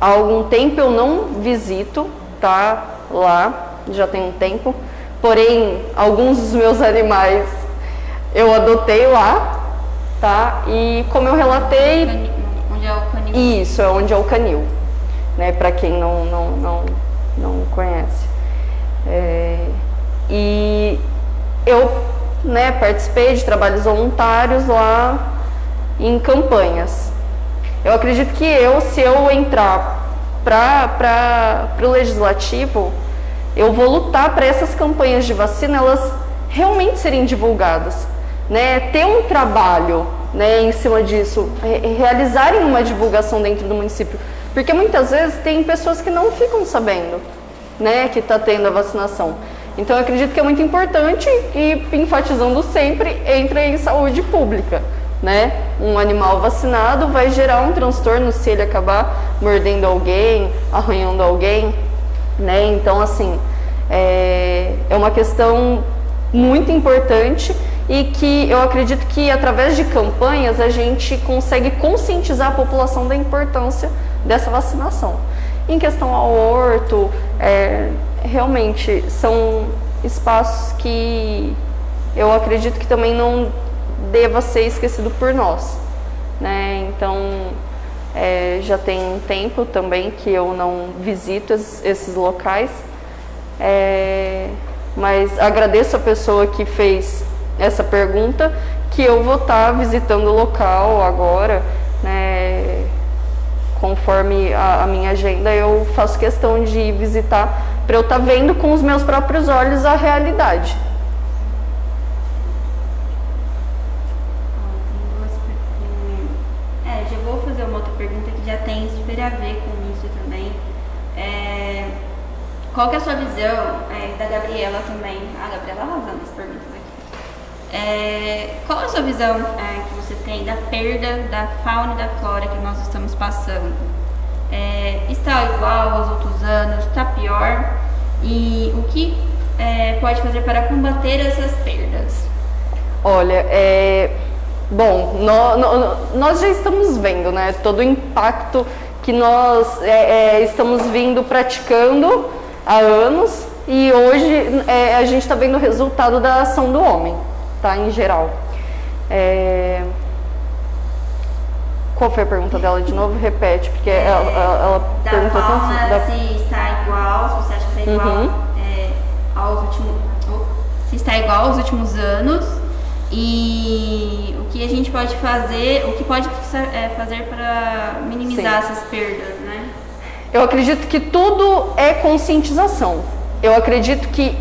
há algum tempo eu não visito, tá, lá, já tem um tempo, porém, alguns dos meus animais eu adotei lá, tá, e como eu relatei... Onde é o canil? Isso, é onde é o canil, né, para quem não conhece. E eu, né, participei de trabalhos voluntários lá em campanhas. Eu acredito que se eu entrar para o legislativo, eu vou lutar para essas campanhas de vacina elas realmente serem divulgadas, né? Ter um trabalho, né, em cima disso, realizarem uma divulgação dentro do município, porque muitas vezes tem pessoas que não ficam sabendo, né, que está tendo a vacinação. Então eu acredito que é muito importante e enfatizando sempre, entra em saúde pública, né? Um animal vacinado vai gerar um transtorno se ele acabar mordendo alguém, arranhando alguém, né? Então, assim, é uma questão muito importante e que eu acredito que através de campanhas a gente consegue conscientizar a população da importância dessa vacinação. Em questão ao aborto, realmente são espaços que eu acredito que também não deva ser esquecido por nós, né? Então, já tem um tempo também que eu não visito esses locais, mas agradeço a pessoa que fez essa pergunta, que eu vou estar visitando o local agora, né? Conforme a minha agenda, eu faço questão de visitar para eu estar vendo com os meus próprios olhos a realidade. Já vou fazer uma outra pergunta que já tem super a ver com isso também. Qual que é a sua visão, da Gabriela também? A Gabriela arrasando as perguntas aqui. Qual é a sua visão que você tem da perda da fauna e da flora que nós estamos passando? Está igual aos outros anos? Está pior? E o que pode fazer para combater essas perdas? Olha, bom, nós já estamos vendo, né, todo o impacto que nós estamos vindo praticando há anos e hoje a gente está vendo o resultado da ação do homem, tá, em geral. Qual foi a pergunta dela de novo? Repete, porque ela perguntou fauna, se está igual, se você acha que está igual aos últimos, se está igual aos últimos anos e o que a gente pode fazer, o que pode fazer para minimizar essas perdas, né? Eu acredito que tudo é conscientização. Eu acredito que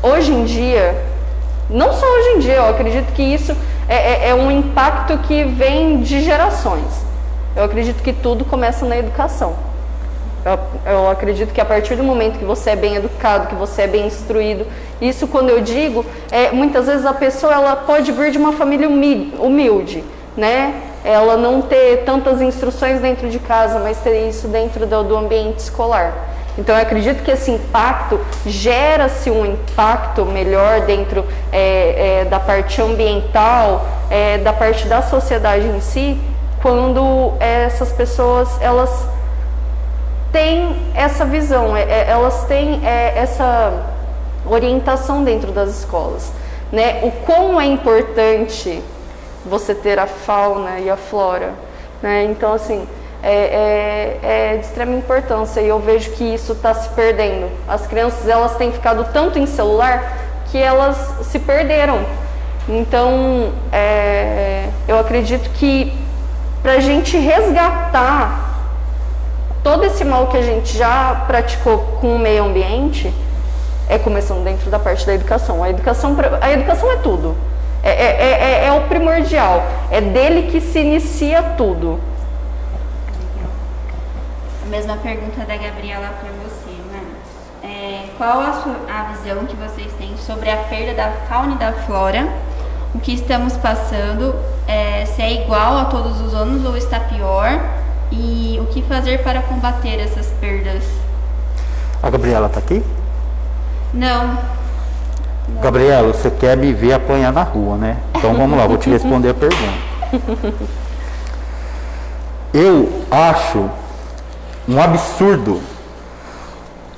hoje em dia, não só hoje em dia, eu acredito que isso é um impacto que vem de gerações. Eu acredito que tudo começa na educação. Eu acredito que a partir do momento que você é bem educado, que você é bem instruído, isso quando eu digo, muitas vezes a pessoa ela pode vir de uma família humilde, né? Ela não ter tantas instruções dentro de casa, mas ter isso dentro do ambiente escolar. Então eu acredito que esse impacto, gera-se um impacto melhor dentro da parte ambiental, da parte da sociedade em si, quando essas pessoas elas têm essa visão, elas têm essa orientação dentro das escolas, né? O quão é importante você ter a fauna e a flora, né? Então assim, é de extrema importância e eu vejo que isso está se perdendo. As crianças elas têm ficado tanto em celular que elas se perderam. Então eu acredito que para a gente resgatar todo esse mal que a gente já praticou com o meio ambiente, começando dentro da parte da educação. A educação é tudo. É o primordial. É dele que se inicia tudo. A mesma pergunta da Gabriela para você, né? Qual a visão que vocês têm sobre a perda da fauna e da flora? O que estamos passando? Se é igual a todos os anos ou está pior? E o que fazer para combater essas perdas? A Gabriela está aqui? Não. Gabriela, você quer me ver apanhar na rua, né? Então vamos lá, vou te responder a pergunta. Eu acho um absurdo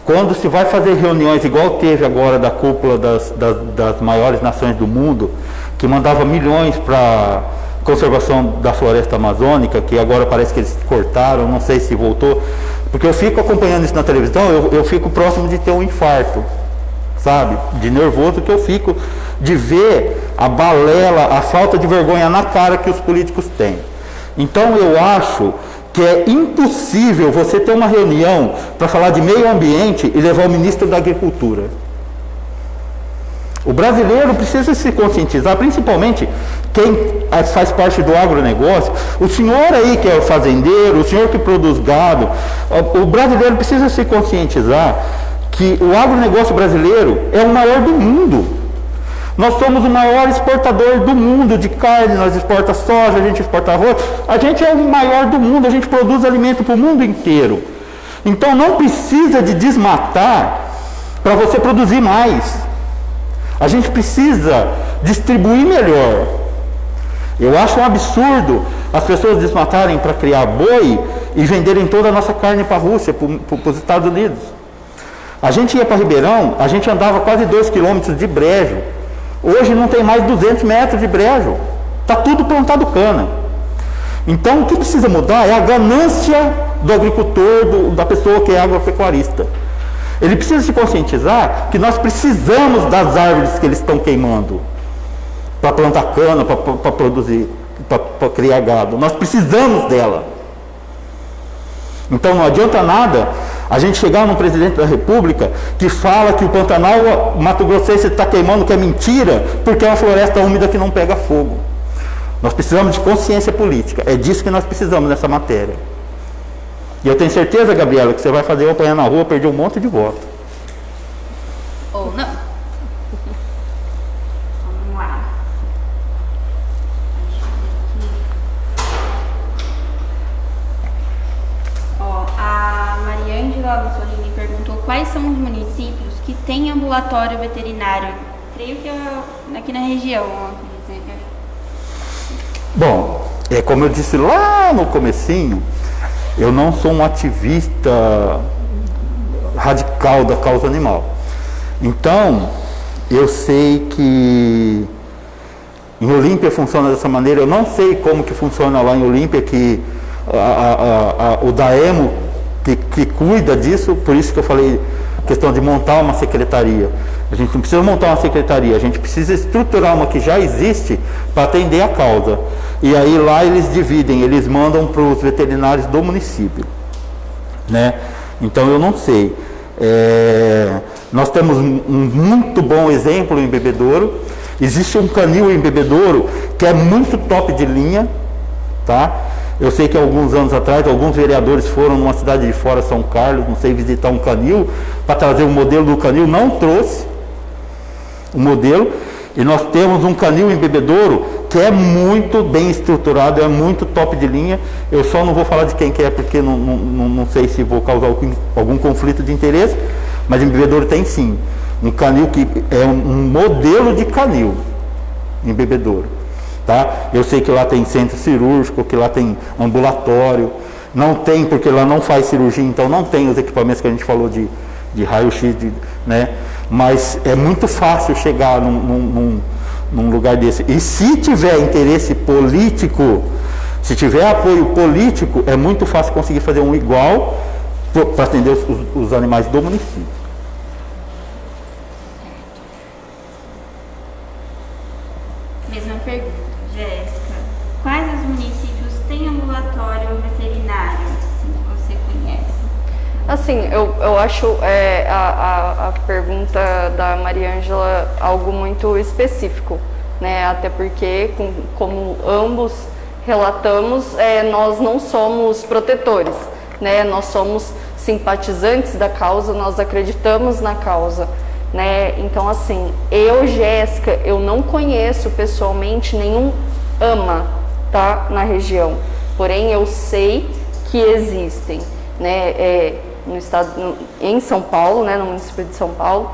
quando se vai fazer reuniões igual teve agora da cúpula das maiores nações do mundo, que mandava milhões para conservação da floresta amazônica, que agora parece que eles cortaram, não sei se voltou, porque eu fico acompanhando isso na televisão, eu fico próximo de ter um infarto, sabe, de nervoso que eu fico de ver a balela, a falta de vergonha na cara que os políticos têm. Então eu acho que é impossível você ter uma reunião para falar de meio ambiente e levar o ministro da Agricultura. O brasileiro precisa se conscientizar, principalmente quem faz parte do agronegócio, o senhor aí que é o fazendeiro, o senhor que produz gado, o brasileiro precisa se conscientizar que o agronegócio brasileiro é o maior do mundo. Nós somos o maior exportador do mundo de carne, nós exportamos soja, a gente exporta arroz. A gente é o maior do mundo, a gente produz alimento para o mundo inteiro. Então não precisa de desmatar para você produzir mais. A gente precisa distribuir melhor. Eu acho um absurdo as pessoas desmatarem para criar boi e venderem toda a nossa carne para a Rússia, para os Estados Unidos. A gente ia para Ribeirão, a gente andava quase 2 quilômetros de brejo. Hoje não tem mais 200 metros de brejo. Está tudo plantado cana. Então o que precisa mudar é a ganância do agricultor, da pessoa que é agropecuarista. Ele precisa se conscientizar que nós precisamos das árvores que eles estão queimando para plantar cana, para produzir, para criar gado. Nós precisamos dela. Então não adianta nada a gente chegar num presidente da República que fala que o Pantanal Mato Grossense está queimando, que é mentira, porque é uma floresta úmida que não pega fogo. Nós precisamos de consciência política. É disso que nós precisamos nessa matéria. E eu tenho certeza, Gabriela, que você vai fazer eu apanhar na rua, perder um monte de voto. Ou não. Vamos lá. Ó, a Mariângela Mussolini perguntou quais são os municípios que têm ambulatório veterinário. Creio que aqui na região. Bom, como eu disse lá no comecinho, eu não sou um ativista radical da causa animal. Então, eu sei que em Olímpia funciona dessa maneira. Eu não sei como que funciona lá em Olímpia, que o DAEMO que cuida disso, por isso que eu falei questão de montar uma secretaria. A gente não precisa montar uma secretaria, a gente precisa estruturar uma que já existe para atender a causa. E aí lá eles dividem, eles mandam para os veterinários do município, né? Então eu não sei. Nós temos um muito bom exemplo em Bebedouro. Existe um canil em Bebedouro que é muito top de linha, tá? Eu sei que alguns anos atrás, alguns vereadores foram numa cidade de fora, São Carlos, não sei, visitar um canil, para trazer o modelo do canil, não trouxe o modelo, e nós temos um canil em Bebedouro que é muito bem estruturado, é muito top de linha. Eu só não vou falar de quem que é, porque não sei se vou causar algum conflito de interesse, mas em Bebedouro tem sim, um canil que é um modelo de canil em Bebedouro. Tá? Eu sei que lá tem centro cirúrgico, que lá tem ambulatório, não tem, porque lá não faz cirurgia, então não tem os equipamentos que a gente falou de raio-x, né? Mas é muito fácil chegar num lugar desse. E se tiver interesse político, se tiver apoio político, é muito fácil conseguir fazer um igual para atender os animais do município. Mesma pergunta, Jéssica. Quais os municípios têm ambulatório veterinário, assim, que você conhece? Assim, eu acho a pergunta da Mariângela algo muito específico, né? Até porque, como ambos relatamos, nós não somos protetores, né? Nós somos simpatizantes da causa, nós acreditamos na causa, né? Então, assim, Jéssica, eu não conheço pessoalmente nenhum AMA, tá? Na região, porém eu sei que existem, né? No estado, em São Paulo, né? No município de São Paulo,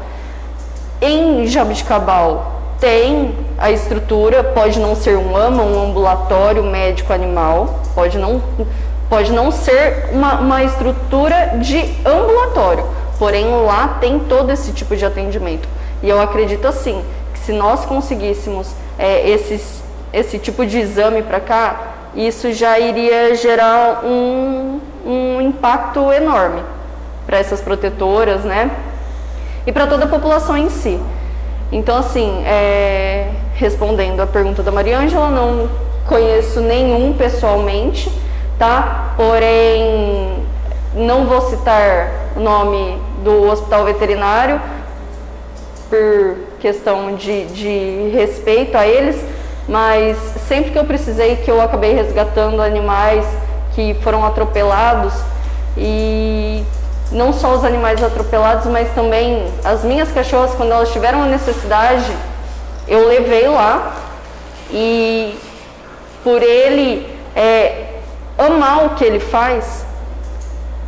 em Jabuticabal tem a estrutura, pode não ser um AMA, um ambulatório médico animal, pode não ser uma estrutura de ambulatório, porém lá tem todo esse tipo de atendimento. E eu acredito assim, que se nós conseguíssemos esse tipo de exame para cá, isso já iria gerar um impacto enorme para essas protetoras, né? E para toda a população em si. Então, assim, respondendo a pergunta da Mariângela, não conheço nenhum pessoalmente, tá? Porém, não vou citar o nome do hospital veterinário por questão de respeito a eles, mas sempre que eu precisei, que eu acabei resgatando animais que foram atropelados, e não só os animais atropelados, mas também as minhas cachorras, quando elas tiveram a necessidade, eu levei lá e por ele amar o que ele faz,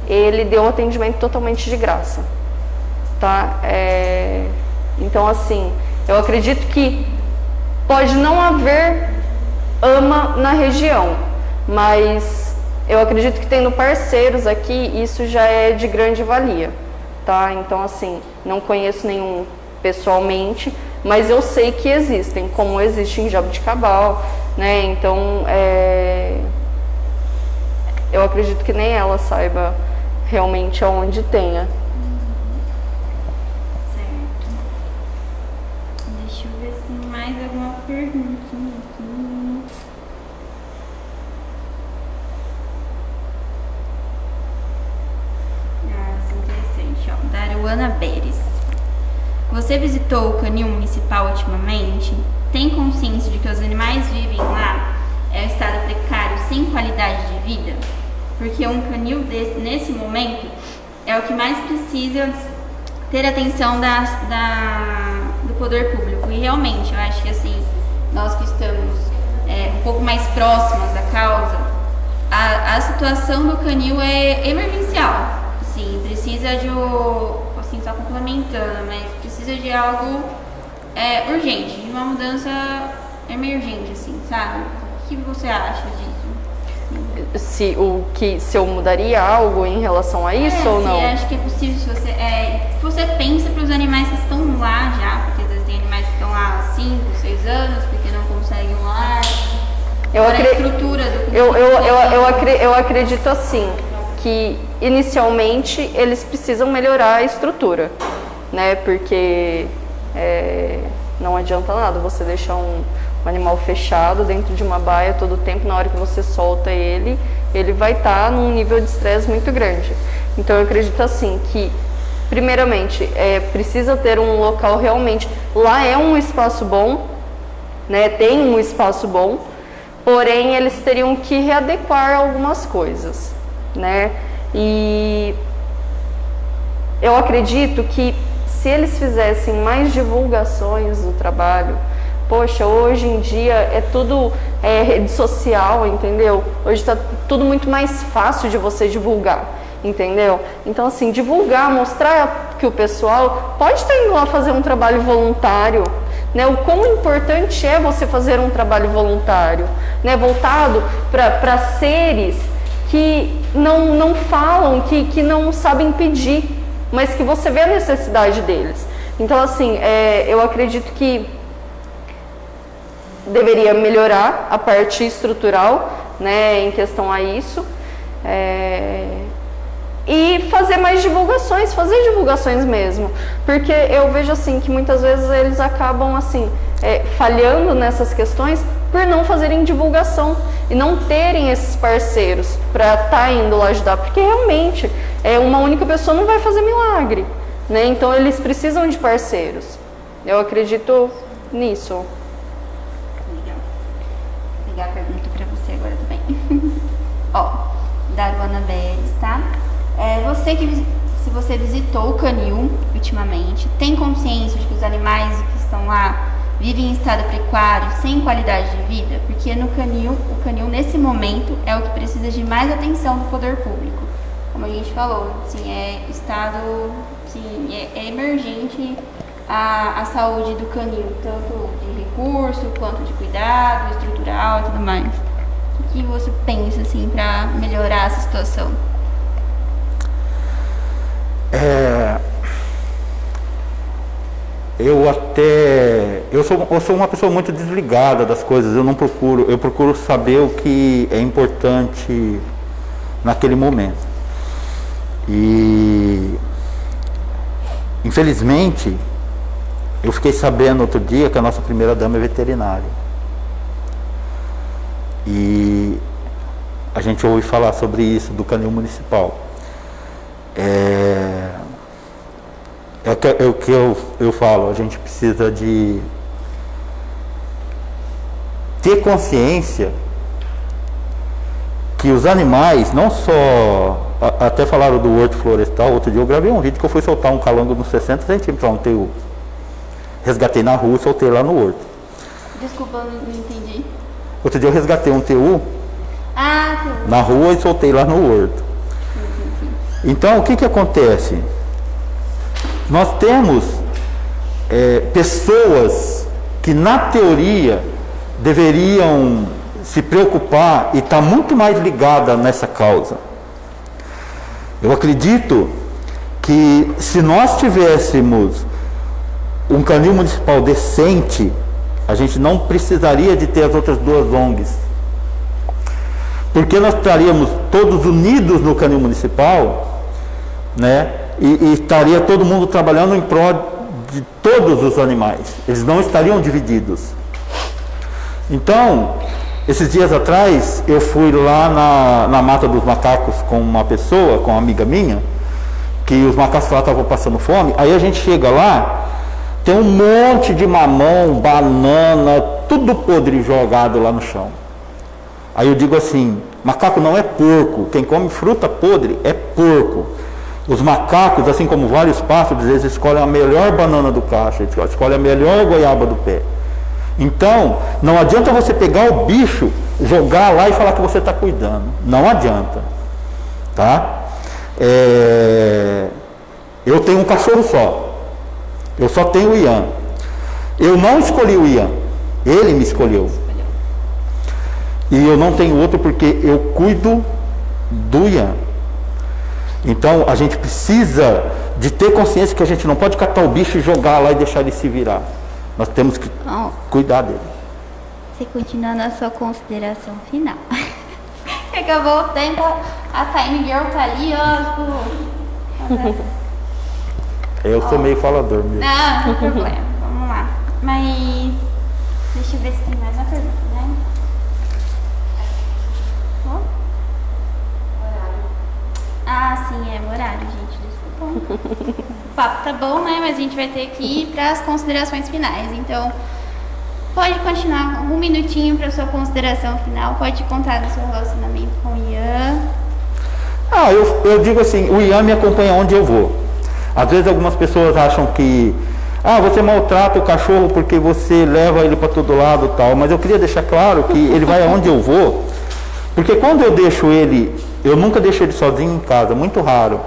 ele deu um atendimento totalmente de graça, tá? Então, assim, eu acredito que pode não haver AMA na região, mas eu acredito que tendo parceiros aqui, isso já é de grande valia, tá? Então, assim, não conheço nenhum pessoalmente, mas eu sei que existem, como existe em Jaboticabal, né? Então, eu acredito que nem ela saiba realmente aonde tenha. Certo. Deixa eu ver se tem mais alguma pergunta aqui. Isso é interessante, ó. Da Aruana Beres. Você visitou o canil municipal ultimamente? Tem consciência de que os animais vivem lá é um estado precário, sem qualidade de vida? Porque um canil nesse momento é o que mais precisa ter atenção do poder público. E realmente, eu acho que assim, nós que estamos um pouco mais próximas da causa, a situação do canil é emergencial. Assim, precisa de assim, só complementando, mas precisa de algo urgente, de uma mudança emergente, assim, sabe? O que você acha disso? Se eu mudaria algo em relação a isso ou não? Eu acho que é possível se você pensa para os animais que estão lá já, porque às vezes tem animais que estão lá há 5, 6 anos, porque não conseguem um lar. Eu acredito assim, que inicialmente eles precisam melhorar a estrutura, né? Porque não adianta nada você deixar um animal fechado dentro de uma baia todo o tempo. Na hora que você solta ele vai estar num nível de estresse muito grande. Então eu acredito assim que, primeiramente, precisa ter um local realmente. Lá é um espaço bom, né? Tem um espaço bom, porém eles teriam que readequar algumas coisas, né? E eu acredito que se eles fizessem mais divulgações do trabalho, poxa, hoje em dia é tudo rede social, entendeu? Hoje está tudo muito mais fácil de você divulgar, entendeu? Então, assim, divulgar, mostrar que o pessoal pode estar indo lá fazer um trabalho voluntário, né? O quão importante é você fazer um trabalho voluntário, né? Voltado para seres que não falam, que não sabem pedir, mas que você vê a necessidade deles. Então, assim, eu acredito que deveria melhorar a parte estrutural, né, em questão a isso, e fazer mais divulgações, fazer divulgações mesmo, porque eu vejo assim que muitas vezes eles acabam assim falhando nessas questões por não fazerem divulgação e não terem esses parceiros para estar indo lá ajudar, porque realmente uma única pessoa não vai fazer milagre, né? Então eles precisam de parceiros. Eu acredito nisso. Legal. Vou pegar a pergunta para você agora também. Ó, da Aruana Beres, tá? Se você visitou o canil ultimamente, tem consciência de que os animais que estão lá vivem em estado precário, sem qualidade de vida? Porque o canil nesse momento é o que precisa de mais atenção do poder público. Como a gente falou, assim, estado, assim, é emergente a saúde do canil, tanto de recurso quanto de cuidado estrutural e tudo mais. O que você pensa assim para melhorar essa situação? Eu sou uma pessoa muito desligada das coisas. Eu procuro saber o que é importante naquele momento. E infelizmente eu fiquei sabendo outro dia que a nossa primeira dama é veterinária. E a gente ouve falar sobre isso do canil municipal. É o que eu falo, a gente precisa de ter consciência que os animais, não só, até falaram do horto florestal, outro dia eu gravei um vídeo que eu fui soltar um calango nos 60 centímetros, ontem eu resgatei na rua e soltei lá no horto. Desculpa, eu não entendi. Outro dia eu resgatei um TU Ah, tá. na rua e soltei lá no horto. Então, o que que acontece? Nós temos pessoas que, na teoria, deveriam se preocupar e estar muito mais ligada nessa causa. Eu acredito que se nós tivéssemos um canil municipal decente, a gente não precisaria de ter as outras duas ONGs. Porque nós estaríamos todos unidos no canil municipal, né? E estaria todo mundo trabalhando em prol de todos os animais. Eles não estariam divididos. Então, esses dias atrás, eu fui lá na Mata dos Macacos com uma pessoa, com uma amiga minha, que os macacos lá estavam passando fome. Aí a gente chega lá, tem um monte de mamão, banana, tudo podre jogado lá no chão. Aí eu digo assim, macaco não é porco, quem come fruta podre é porco. Os macacos, assim como vários pássaros, eles escolhem a melhor banana do cacho, eles escolhem a melhor goiaba do pé. Então, não adianta você pegar o bicho, jogar lá e falar que você está cuidando. Não adianta. Tá? Eu tenho um cachorro só. Eu só tenho o Ian. Eu não escolhi o Ian. Ele me escolheu. E eu não tenho outro porque eu cuido do Ian. Então, a gente precisa de ter consciência que a gente não pode catar o bicho e jogar lá e deixar ele se virar. Nós temos que cuidar dele. Você continua na sua consideração final. Acabou o tempo, a Tiny Girl tá ali, ó. Eu sou meio falador mesmo. Não, não tem problema. Vamos lá. Mas, deixa eu ver se tem mais uma pergunta, né? Ah, sim, é o horário, gente, desculpa. O papo tá bom, né? Mas a gente vai ter que ir para as considerações finais. Então, pode continuar um minutinho para sua consideração final. Pode contar do seu relacionamento com o Ian. Eu digo assim, o Ian me acompanha onde eu vou. Às vezes algumas pessoas acham que você maltrata o cachorro porque você leva ele para todo lado e tal. Mas eu queria deixar claro que ele vai aonde eu vou. Porque quando eu deixo ele, eu nunca deixo ele sozinho em casa, muito raro.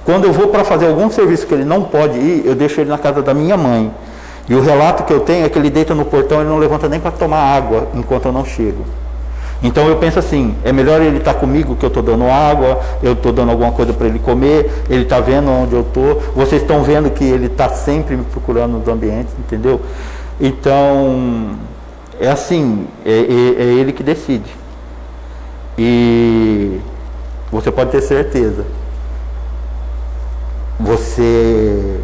Quando eu vou para fazer algum serviço que ele não pode ir, eu deixo ele na casa da minha mãe. E o relato que eu tenho é que ele deita no portão e não levanta nem para tomar água enquanto eu não chego. Então eu penso assim, é melhor ele estar comigo que eu estou dando água, eu estou dando alguma coisa para ele comer, ele está vendo onde eu estou, vocês estão vendo que ele está sempre me procurando nos ambientes, entendeu? Então, é assim, é ele que decide. E você pode ter certeza, você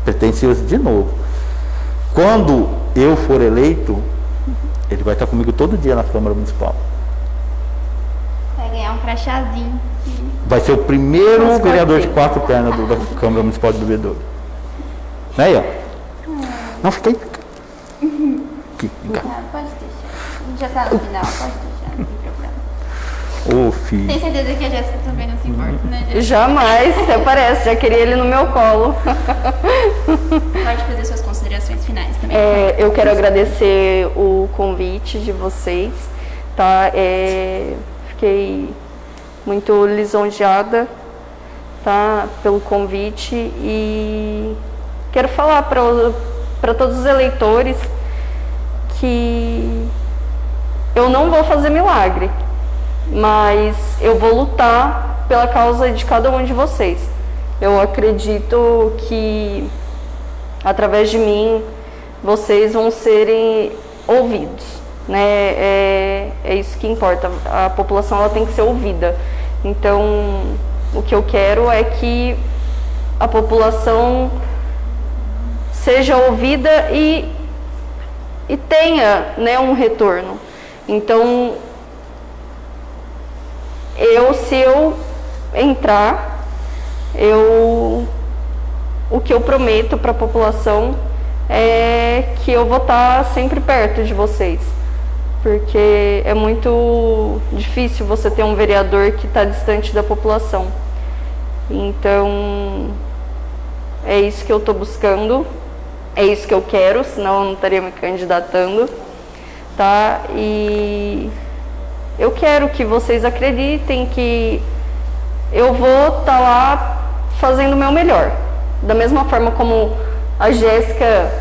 pretencioso de novo. Quando eu for eleito, ele vai estar comigo todo dia na Câmara Municipal. Vai ganhar um crachazinho. Vai ser o primeiro vereador de 4 pernas da Câmara Municipal de Bebedouro. Né, Ian? Não, fica aí. Aqui, vem cá. Pode deixar. Já tá no final, pode deixar, não tem problema. Ô, filho. Tem certeza que a Jéssica também não se importa, né, Jéssica? Jamais, até parece, já queria ele no meu colo. Pode fazer suas considerações finais também. Eu quero agradecer o convite de vocês, tá? Fiquei muito lisonjeada, tá? Pelo convite e quero falar para todos os eleitores que eu não vou fazer milagre, mas eu vou lutar pela causa de cada um de vocês. Eu acredito que através de mim vocês vão serem ouvidos, né? É isso que importa. A população ela tem que ser ouvida. Então, o que eu quero é que a população seja ouvida e tenha, né, um retorno. Então, se eu entrar, o que eu prometo para a população é que eu vou estar sempre perto de vocês, porque é muito difícil você ter um vereador que está distante da população. Então, é isso que eu estou buscando, é isso que eu quero, senão eu não estaria me candidatando, tá? E eu quero que vocês acreditem que eu vou estar lá fazendo o meu melhor. Da mesma forma como a Jéssica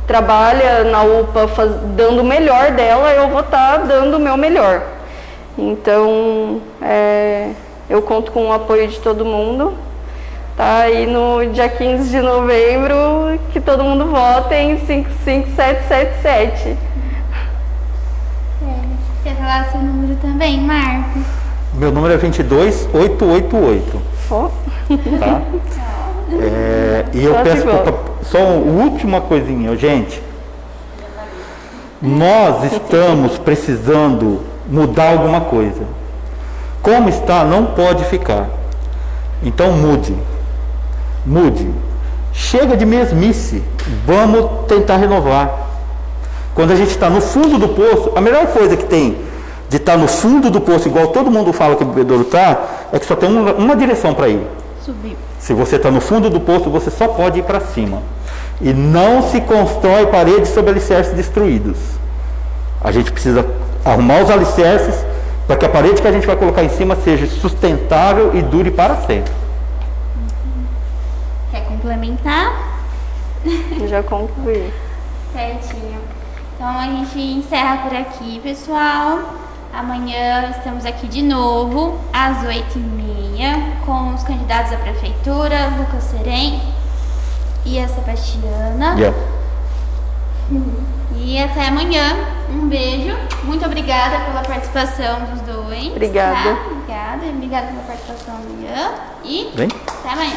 trabalha na UPA dando o melhor dela, eu vou estar dando o meu melhor. Então, eu conto com o apoio de todo mundo. Tá? E no dia 15 de novembro, que todo mundo vote em 55777. Quer falar seu número também, Marcos? Meu número é 22888. Oh. Tá? E eu peço só uma última coisinha, gente. Nós estamos precisando mudar alguma coisa. Como está, não pode ficar. Então mude. Chega de mesmice. Vamos tentar renovar. Quando a gente está no fundo do poço, a melhor coisa que tem de estar no fundo do poço, igual todo mundo fala que o bebedouro está, é que só tem uma direção para ir. Subir. Se você está no fundo do poço, você só pode ir para cima. E não se constrói paredes sobre alicerces destruídos. A gente precisa arrumar os alicerces para que a parede que a gente vai colocar em cima seja sustentável e dure para sempre. Quer complementar? Já concluí. Certinho. Então a gente encerra por aqui, pessoal. Amanhã estamos aqui de novo, às 8h30, com os candidatos à prefeitura, Lucas Serem e a Sebastiana. Yeah. E até amanhã. Um beijo. Muito obrigada pela participação dos dois. Obrigada. Tá? Obrigada pela participação amanhã. E Vem. até amanhã.